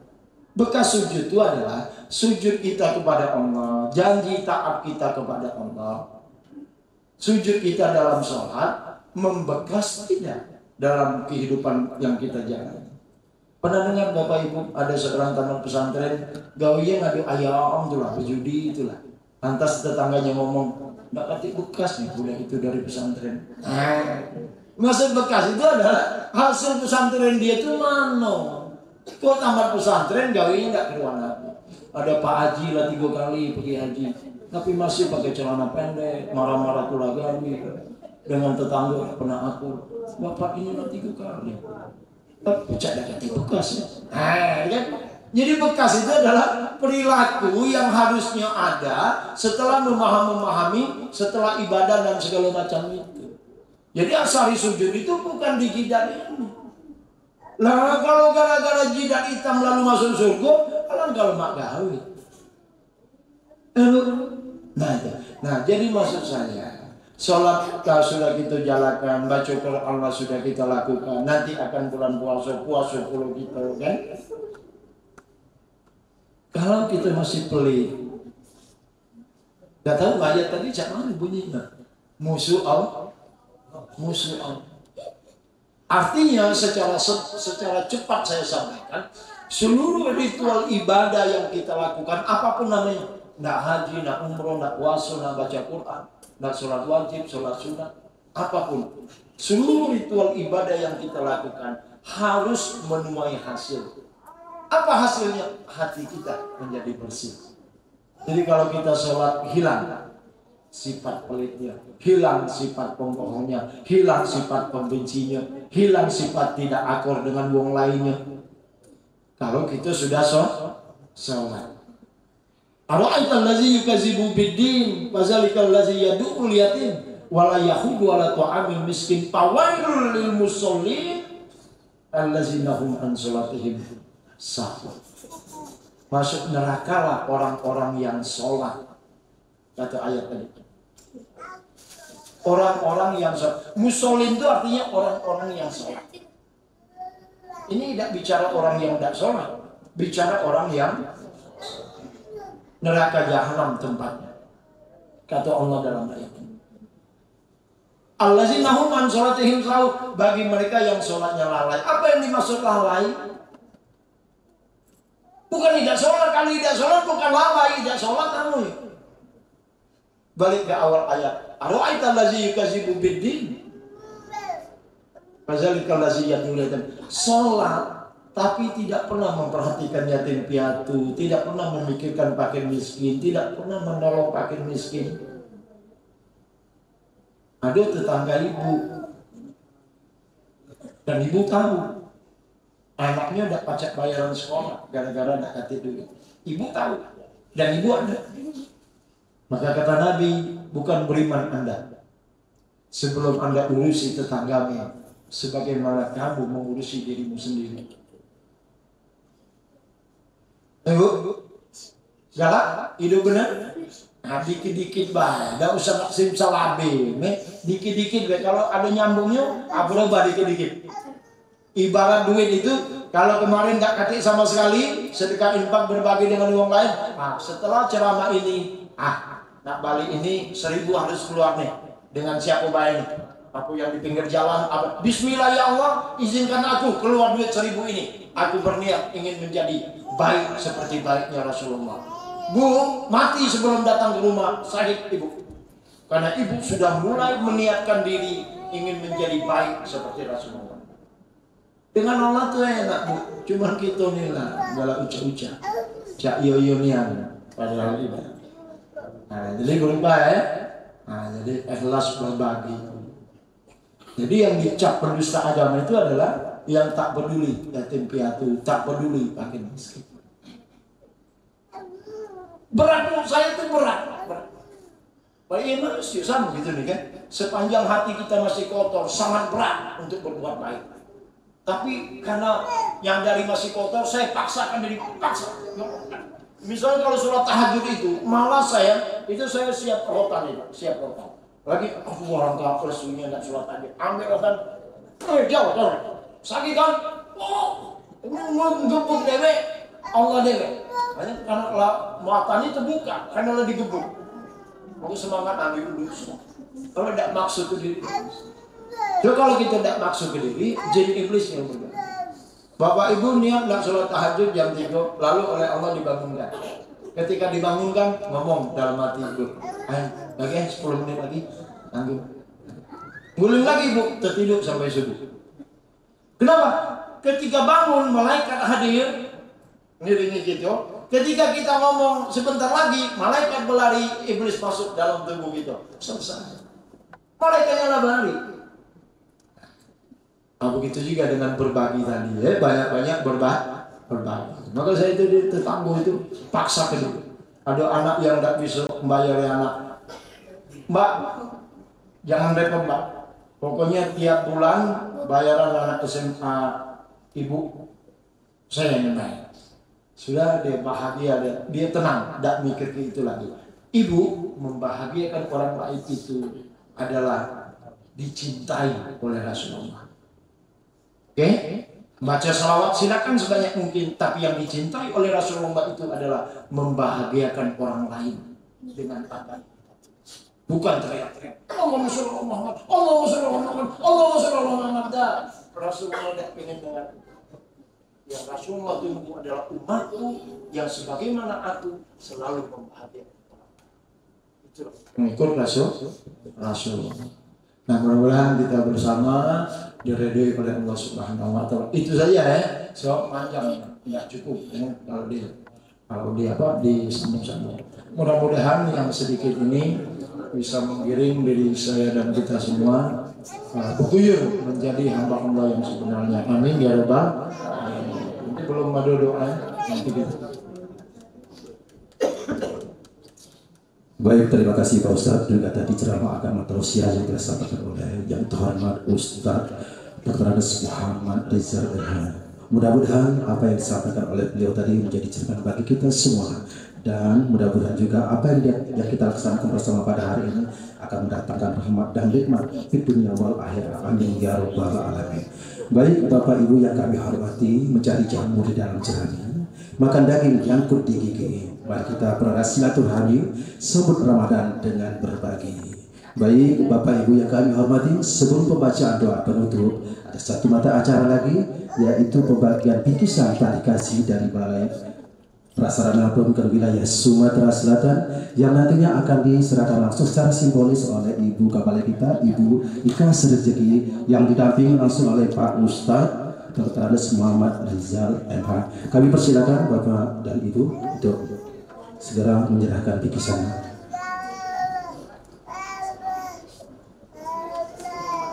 Bekas sujud itu adalah sujud kita kepada Allah, janji taat kita kepada Allah. Sujud kita dalam sholat membekas tidak dalam kehidupan yang kita jalani. Pernah dengar Bapak Ibu ada seorang taman pesantren gawinya ngadu ayam itulah, berjudi itulah. Lantas tetangganya ngomong, nggak ketik bekas nih udah itu dari pesantren. Maksud bekas itu adalah hasil pesantren dia itu mana? Kok tamat pesantren gawinya nggak keluar lagi. Ada Pak Haji lah 3 kali pergi haji, tapi masih pakai celana pendek, marah-marah tulagawi dengan tetangga pernah aku. Bapak ini lah 3 kali. Tapi tidak ganti bekas ya. Jadi bekas itu adalah perilaku yang harusnya ada setelah memahami, setelah ibadah dan segala macam itu. Jadi asari sujud itu bukan di jidat ini. Lah kalau gara-gara jidat hitam lalu masuk surga, kalau mak gawe. Nah, jadi maksud saya, sholat sudah kita jalankan, baca Quran Allah sudah kita lakukan. Nanti akan bulan puasa puluh kita kan. Kalau kita masih pelit, gak tahu ayat tadi jangan bunyinya. Musuh Allah. Artinya secara cepat saya sampaikan, seluruh ritual ibadah yang kita lakukan apapun namanya, ndak haji, ndak umroh, ndak puasa, ndak baca Quran, ndak sholat wajib, sholat sunat, apapun, seluruh ritual ibadah yang kita lakukan harus menuai hasil. Apa hasilnya? Hati kita menjadi bersih. Jadi kalau kita sholat hilang sifat pelitnya, hilang sifat pembohongnya, hilang sifat pembencinya, hilang sifat tidak akur dengan wong lainnya. Kalau kita sudah sholat. Ara'aital ladzi yukadzibu bid-din fazalikal ladzi yad'ul yatim wala yahudu wala ta'amil miskin fawailul lil musallin allazina hum an salatihim sahun. Masuk neraka lah orang-orang yang sholat kata ayat tadi. Orang-orang yang sholat. Musholin itu artinya orang-orang yang sholat. Ini tidak bicara orang yang tidak sholat, bicara orang yang neraka jahanam tempatnya. Kata Allah dalam ayat ini. Allazina hum an sholatihim sahun, bagi mereka yang sholatnya lalai. Apa yang dimaksud lalai? Bukan tidak sholat, kalau tidak sholat bukan lalai, tidak sholat kamu. Balik ke awal ayat. Ara'aita allazi yukadzibu biddin. Fadzalikal ladzi yad'u sholat tapi tidak pernah memperhatikan yatim piatu, tidak pernah memikirkan fakir miskin, tidak pernah menolong fakir miskin. Ada tetangga ibu, dan ibu tahu anaknya udah pajak bayaran sekolah gara-gara tidak kasih duit. Ibu tahu dan ibu ada. Maka kata Nabi, bukan beriman Anda sebelum Anda urusi tetanggamu sebagaimana kamu mengurusi dirimu sendiri. Ibu, galak, hidup benar. Nah, dikit-dikit bah, tidak usah maksim salabe, dikit-dikit. Kalau ada nyambungnya, berubah dikit-dikit. Ibarat duit itu, kalau kemarin nggak katik sama sekali, sedekah infak berbagi dengan orang lain. Nah, setelah ceramah ini, nak balik ini 1.000 harus keluar nih. Dengan siapa bayar nih? Aku yang di pinggir jalan, apa? Bismillah ya Allah, izinkan aku keluar duit 1.000 ini. Aku berniat ingin menjadi baik seperti baiknya Rasulullah. Bu, mati sebelum datang ke rumah, syahid ibu. Karena ibu sudah mulai meniatkan diri ingin menjadi baik seperti Rasulullah. Dengan Allah tuh enak bu, cuman kita nih lah, gala uca-uca, cak yoyonian, padahal ibadah. Nah, jadi berubah ya. Nah, jadi ikhlas berbagi. Jadi yang dicap pendusta agama itu adalah yang tak peduli yatim piatu, tak peduli fakir miskin. Berat menurut saya itu berat. Baik manusia sama gitu nih kan. Sepanjang hati kita masih kotor, sangat berat untuk berbuat baik. Tapi karena yang dari masih kotor, saya paksakan diri, paksa. Misalnya kalau sholat tahajud itu, malah saya siap rotan itu, siap rotan. Lagi aku orang kafir sunyi dan sholat tahajud, ambil rotan, jauh, sakit kan? Oh, gebuk dewe, Allah dewe. Karena muatan itu terbuka, karena lagi gebuk. Mau semangat ambil dulu. Kalau tidak maksud ke diri. So, kalau kita tidak maksud ke diri, jin iblis yang bergerak. Bapak ibu niat tidak sholat tahajud jam 3, lalu oleh Allah dibangunkan. Ketika dibangunkan, ngomong dalam hati ibu, lagi 10 menit lagi, tanggung. Guling lagi ibu, tertidur sampai subuh. Kenapa? Ketika bangun, malaikat hadir, ngiringi gitu. Ketika kita ngomong sebentar lagi, malaikat berlari, iblis masuk dalam tubuh kita. Selesai. Malaikatnya lah berlari. Nah, begitu juga dengan berbagi tadi, ya banyak-banyak berbagi. Maka saya itu di tetangga itu paksa kedua. Ada anak yang tidak bisa membayar anak. Mbak, jangan repot mbak. Pokoknya tiap bulan bayaran anak SMA ibu saya yang bayar. Sudah dia bahagia, dia tenang, tidak mikir ke itu lagi. Ibu membahagiakan orang lain itu adalah dicintai oleh Rasulullah. Oke, baca salawat silakan sebanyak mungkin, tapi yang dicintai oleh Rasulullah itu adalah membahagiakan orang lain dengan tangan, bukan teriak-teriak. Allahumma sholli ala Muhammad, Allahumma sholli ala Muhammad, Allahumma sholli ala Muhammad. Rasulullah tidak ingin dengar. Yang Rasulullah itu adalah umatku yang sebagaimana aku selalu membahagiakan orang. Itu mengikut Rasulullah. Nah, mudah-mudahan kita bersama diridhoi oleh Allah Subhanahu wa taala. Itu saja ya. So panjang enggak cukup ya, kalau disambung-sambung. Mudah-mudahan yang sedikit ini bisa menggiring diri saya dan kita semua bukuyur menjadi hamba-hamba yang sebenarnya. Amin ya rabbal alamin. Ini belum ada doa nanti kita. Baik, terima kasih Pak Ustadz. Juga tadi ceramah agama tausiah yang disampaikan oleh yang terhormat Ustadz Dr. Andes Muhammad Reza Berhan. Mudah-mudahan apa yang disampaikan oleh beliau tadi menjadi cerminan bagi kita semua Dan mudah-mudahan juga apa yang kita laksanakan bersama pada hari ini akan mendatangkan rahmat dan nikmat di dunia wal akhirat. Amin ya rabbal alamin. Baik Bapak Ibu yang kami hormati, mencari jamu di dalam jerami, makan daging nyangkut di gigi. Mari kita pereras silaturahmi, sebut Ramadan dengan berbagi. Baik Bapak Ibu yang kami hormati, sebelum pembacaan doa penutup, ada satu mata acara lagi, yaitu pembagian bingkisan tali kasih dari Balai Prasarana Pemkot Wilayah Sumatera Selatan yang nantinya akan diserahkan langsung secara simbolis oleh Ibu Kepala kita, Ibu Ika Serjeki, yang didampingi langsung oleh Pak Ustadz Dr. Andes Muhammad Rizal MH. Kami persilakan Bapak dan Ibu untuk segera menyerahkan bingkisan.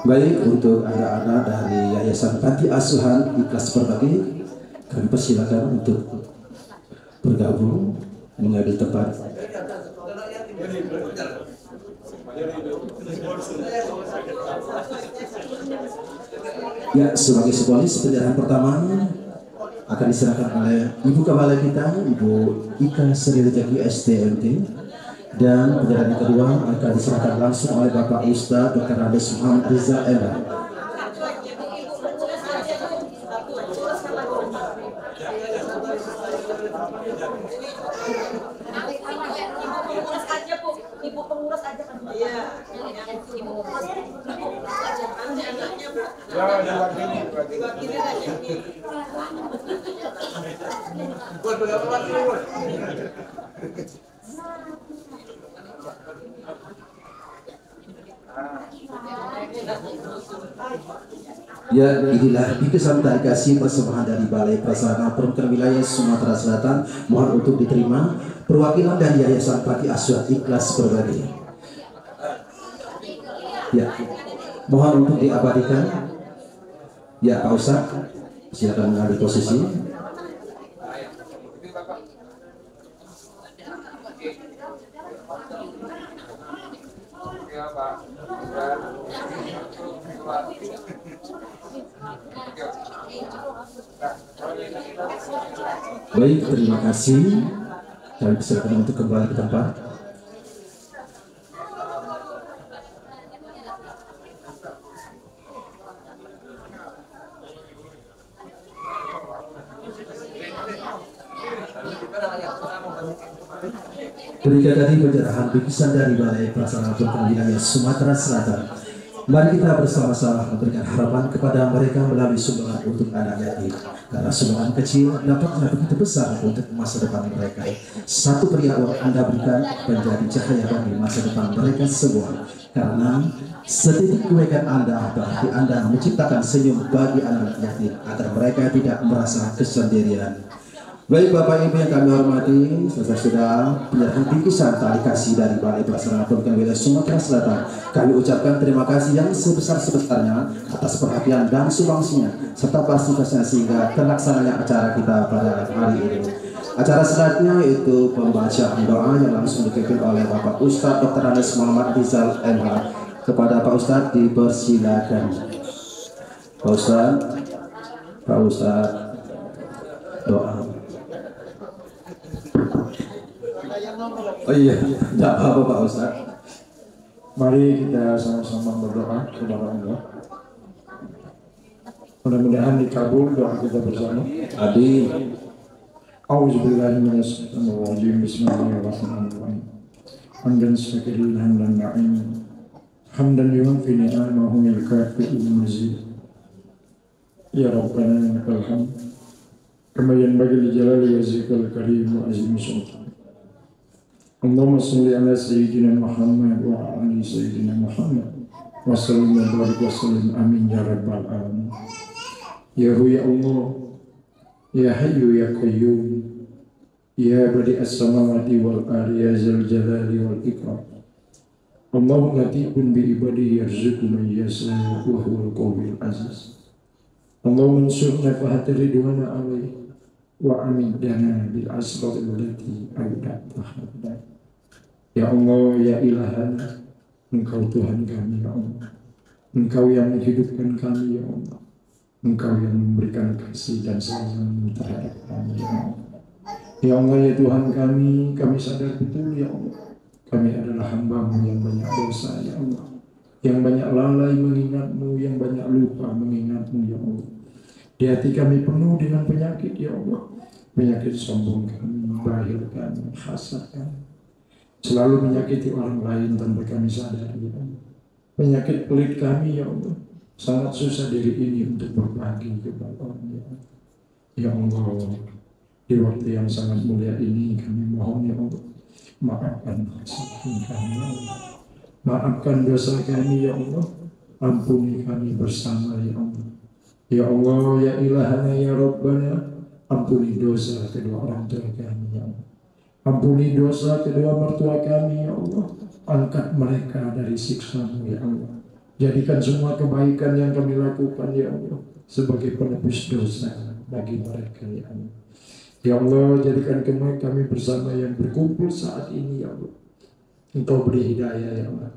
Baik, untuk anak-anak dari Yayasan Panti Asuhan Ikhlas Berbagi, kami persilakan untuk bergabung mengambil tempat. Ya, sebagai simbolis penyerahan pertama akan diserahkan oleh Ibu Kepala kita, Ibu Ika Serjeki STMT, dan penyerahan kedua akan diserahkan langsung oleh Bapak Ustadz Dr. Andes Muhammad Rizal MH. Ibu pengurus aja kan. Iya. Ibu pengurus aja. Anaknya Bu. Ya, diwakili aja. Buat berapa waktu? Ya, inilah bingkisan tali kasih persembahan dari Balai Prasarana Pemkot Wilayah Sumatera Selatan. Mohon untuk diterima perwakilan dari Yayasan Panti Asuhan Ikhlas Berbagi. Ya, mohon untuk diabadikan. Ya, Pak Ustadz, silakan mengambil posisi. Baik, terima kasih. Kami persilakan untuk kembali ke tempat. Ketika tadi penyerahan bingkisan dari Balai Prasarana Pemkot Wilayah Sumatera Selatan, mari kita bersama-sama memberikan harapan kepada mereka melalui sumbangan untuk anak yatim. Karena sumbangan kecil dapatlah begitu besar untuk masa depan mereka. Satu pria uang Anda berikan menjadi cahaya bagi masa depan mereka semua. Karena setitik kebaikan Anda berarti Anda menciptakan senyum bagi anak yatim agar mereka tidak merasa kesendirian. Baik Bapak Ibu yang kami hormati, selesai sudah penyerahan bingkisan tali kasih dari Balai Prasarana Pemkot Wilayah Sumatera Selatan. Kami ucapkan terima kasih yang sebesar-besarnya atas perhatian dan sumbangsinya serta partisipasinya sehingga terlaksananya acara kita pada hari ini. Acara selanjutnya yaitu pembacaan doa yang langsung dipimpin oleh Bapak Ustadz Dr. Andes Muhammad Rizal MH. Kepada Pak Ustadz dipersilakan. Pak Ustadz, doa. Oh iya, tidak apa-apa Pak Ustaz. Mari kita sama-sama berdoa kepada Allah. Mudah-mudahan dikabul doa kita bersama. Amin. A'udzubillahi minasyaitonir rajim. Bismillahirrahmanirrahim. Hamdan syakiril hamdan na'im. Hamdan yuwaffi ni'amahu wal kafi'ul mazid. Ya Rabbana lakal hamd. Kama yanbaghi li jalali wajhikal karim wa azimi sultan. Allahumma salli ala Sayyidina Muhammad wa ali Sayyidina Muhammad wa sallim wa barik wa sallim amin ya rabbal alamin. Ya Hu ya Allah, ya Hayyu ya Qayyum, ya Badi as-samawati wal ardi ya zal jalali wal ikram. Allahu latifun bi ibadihi yarzuqu man yasha wa huwal qawiyul aziz. Allahumma ansurna fa ridwana alaihi wa amidana bil asrati allati awda'tahna. Ya Allah, ya Ilahana, Engkau Tuhan kami, ya Allah. Engkau yang menghidupkan kami, ya Allah. Engkau yang memberikan kasih dan sayang terhadap kami, ya Allah. Ya Allah ya Tuhan kami sadar betul ya Allah, kami adalah hamba-Mu yang banyak dosa ya Allah, yang banyak lalai mengingat-Mu, yang banyak lupa mengingat-Mu ya Allah. Di hati kami penuh dengan penyakit ya Allah, penyakit sombong kami, bahil kami, hasad kami, selalu menyakiti orang lain tanpa kami sadar ya Allah. Penyakit pelit kami ya Allah, sangat susah diri ini untuk berbagi kepada orang ya Allah. Ya Allah, di waktu yang sangat mulia ini kami mohon ya Allah, maafkan kesalahan kami ya Allah, maafkan dosa kami ya Allah, ampuni kami bersama ya Allah. Ya Allah ya ilahana ya Rabbana, ampuni dosa kedua orang tua kami ya Allah, ampuni dosa kedua mertua kami ya Allah, angkat mereka dari siksa-Mu ya Allah, jadikan semua kebaikan yang kami lakukan ya Allah sebagai penebus dosa bagi mereka ya Allah. Ya Allah, jadikan kami bersama yang berkumpul saat ini ya Allah, Engkau beri hidayah ya Allah,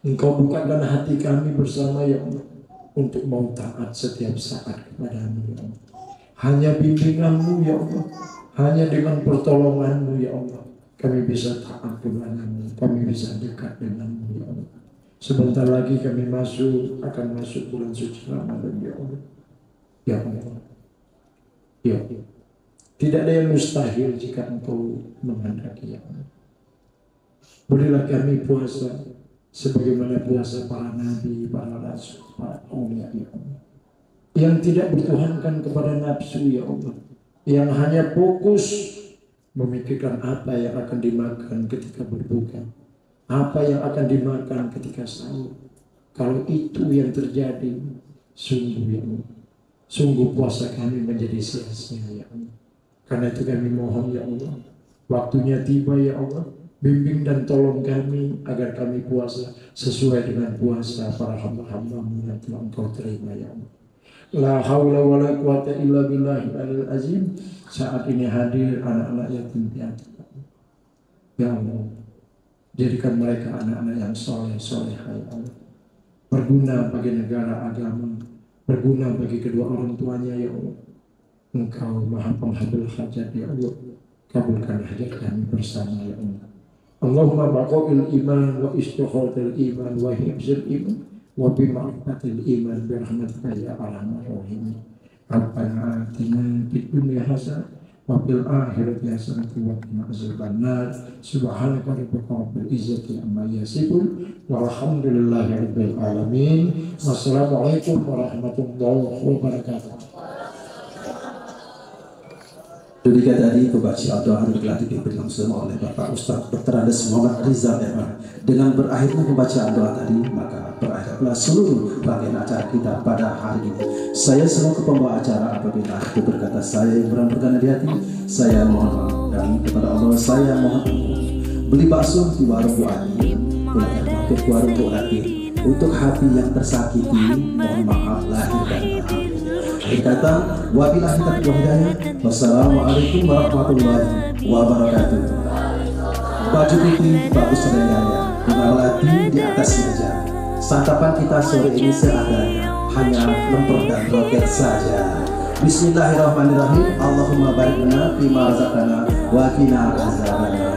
Engkau bukakan hati kami bersama ya Allah untuk mau taat setiap saat kepada-Mu ya Allah. Hanya bimbingan-Mu ya Allah, hanya dengan pertolongan-Mu ya Allah kami bisa taat kepada-Mu, kami bisa dekat dengan-Mu ya Allah. Sebentar lagi kami akan masuk bulan suci Ramadan ya Allah. Ya Allah, ya Allah, tidak ada yang mustahil jika Engkau menghendaki ya Allah. Berilah kami puasa sebagaimana puasa para nabi, para rasul, para aulia ya Allah, yang tidak bertuhankan kepada nafsu ya Allah, yang hanya fokus memikirkan apa yang akan dimakan ketika berbuka, apa yang akan dimakan ketika sahur. Kalau itu yang terjadi, sungguh ya Allah, sungguh puasa kami menjadi sia-sia ya Allah. Karena itu kami mohon ya Allah, waktunya tiba ya Allah, bimbing dan tolong kami agar kami puasa sesuai dengan puasa para hamba-hamba-Mu yang telah Engkau terima ya Allah. La haula wa la quwata illa billahi al azim. Saat ini hadir anak-anak yatim piatu ya Allah, jadikan mereka anak-anak yang soleh-soleh ya Allah, berguna bagi negara, agama, berguna bagi kedua orang tuanya ya Allah. Engkau maha penghabul hajat ya Allah, kabulkan hajat kami bersama ya Allah. Allahumma baqail iman wa istiqatil iman wa hibzil iman wa bima'afatil iman birahmatika ya arhamar rahimin. Rabbana atina fid dunya hasanah wa fil akhirati hasanah wa qina azabannar. Subhanaka rabbil izzati amma yasifun walhamdulillahi rabbil alamin. Wassalamualaikum warahmatullahi wabarakatuh. Demikian tadi pembacaan doa yang telah dipimpin langsung oleh Bapak Ustaz Dr. Andes Muhammad Rizal Emar. Dengan berakhirnya pembacaan doa tadi, maka berakhirlah seluruh rangkaian acara kita pada hari ini. Saya selaku pembawa acara, apabila ada berkata saya yang kurang berkenan di hati, saya mohon maaf, dan kepada Allah saya mohon ampun. Beli bakso di warung Bu Ani, pulang mampir ke warung Bu Lati. Untuk hati yang tersakiti, mohon maaf lahir dan batin. Berkata, wabillahi taufiq wal hidayah. Wassalamualaikum warahmatullahi wabarakatuh. Baju putih bagus seraya, bunga melati di atas meja. Santapan kita sore ini seadanya, hanya lemper dan roket saja. Bismillahirrahmanirrahim. Allahumma barik lana fima razaqtana wa qina azabannar.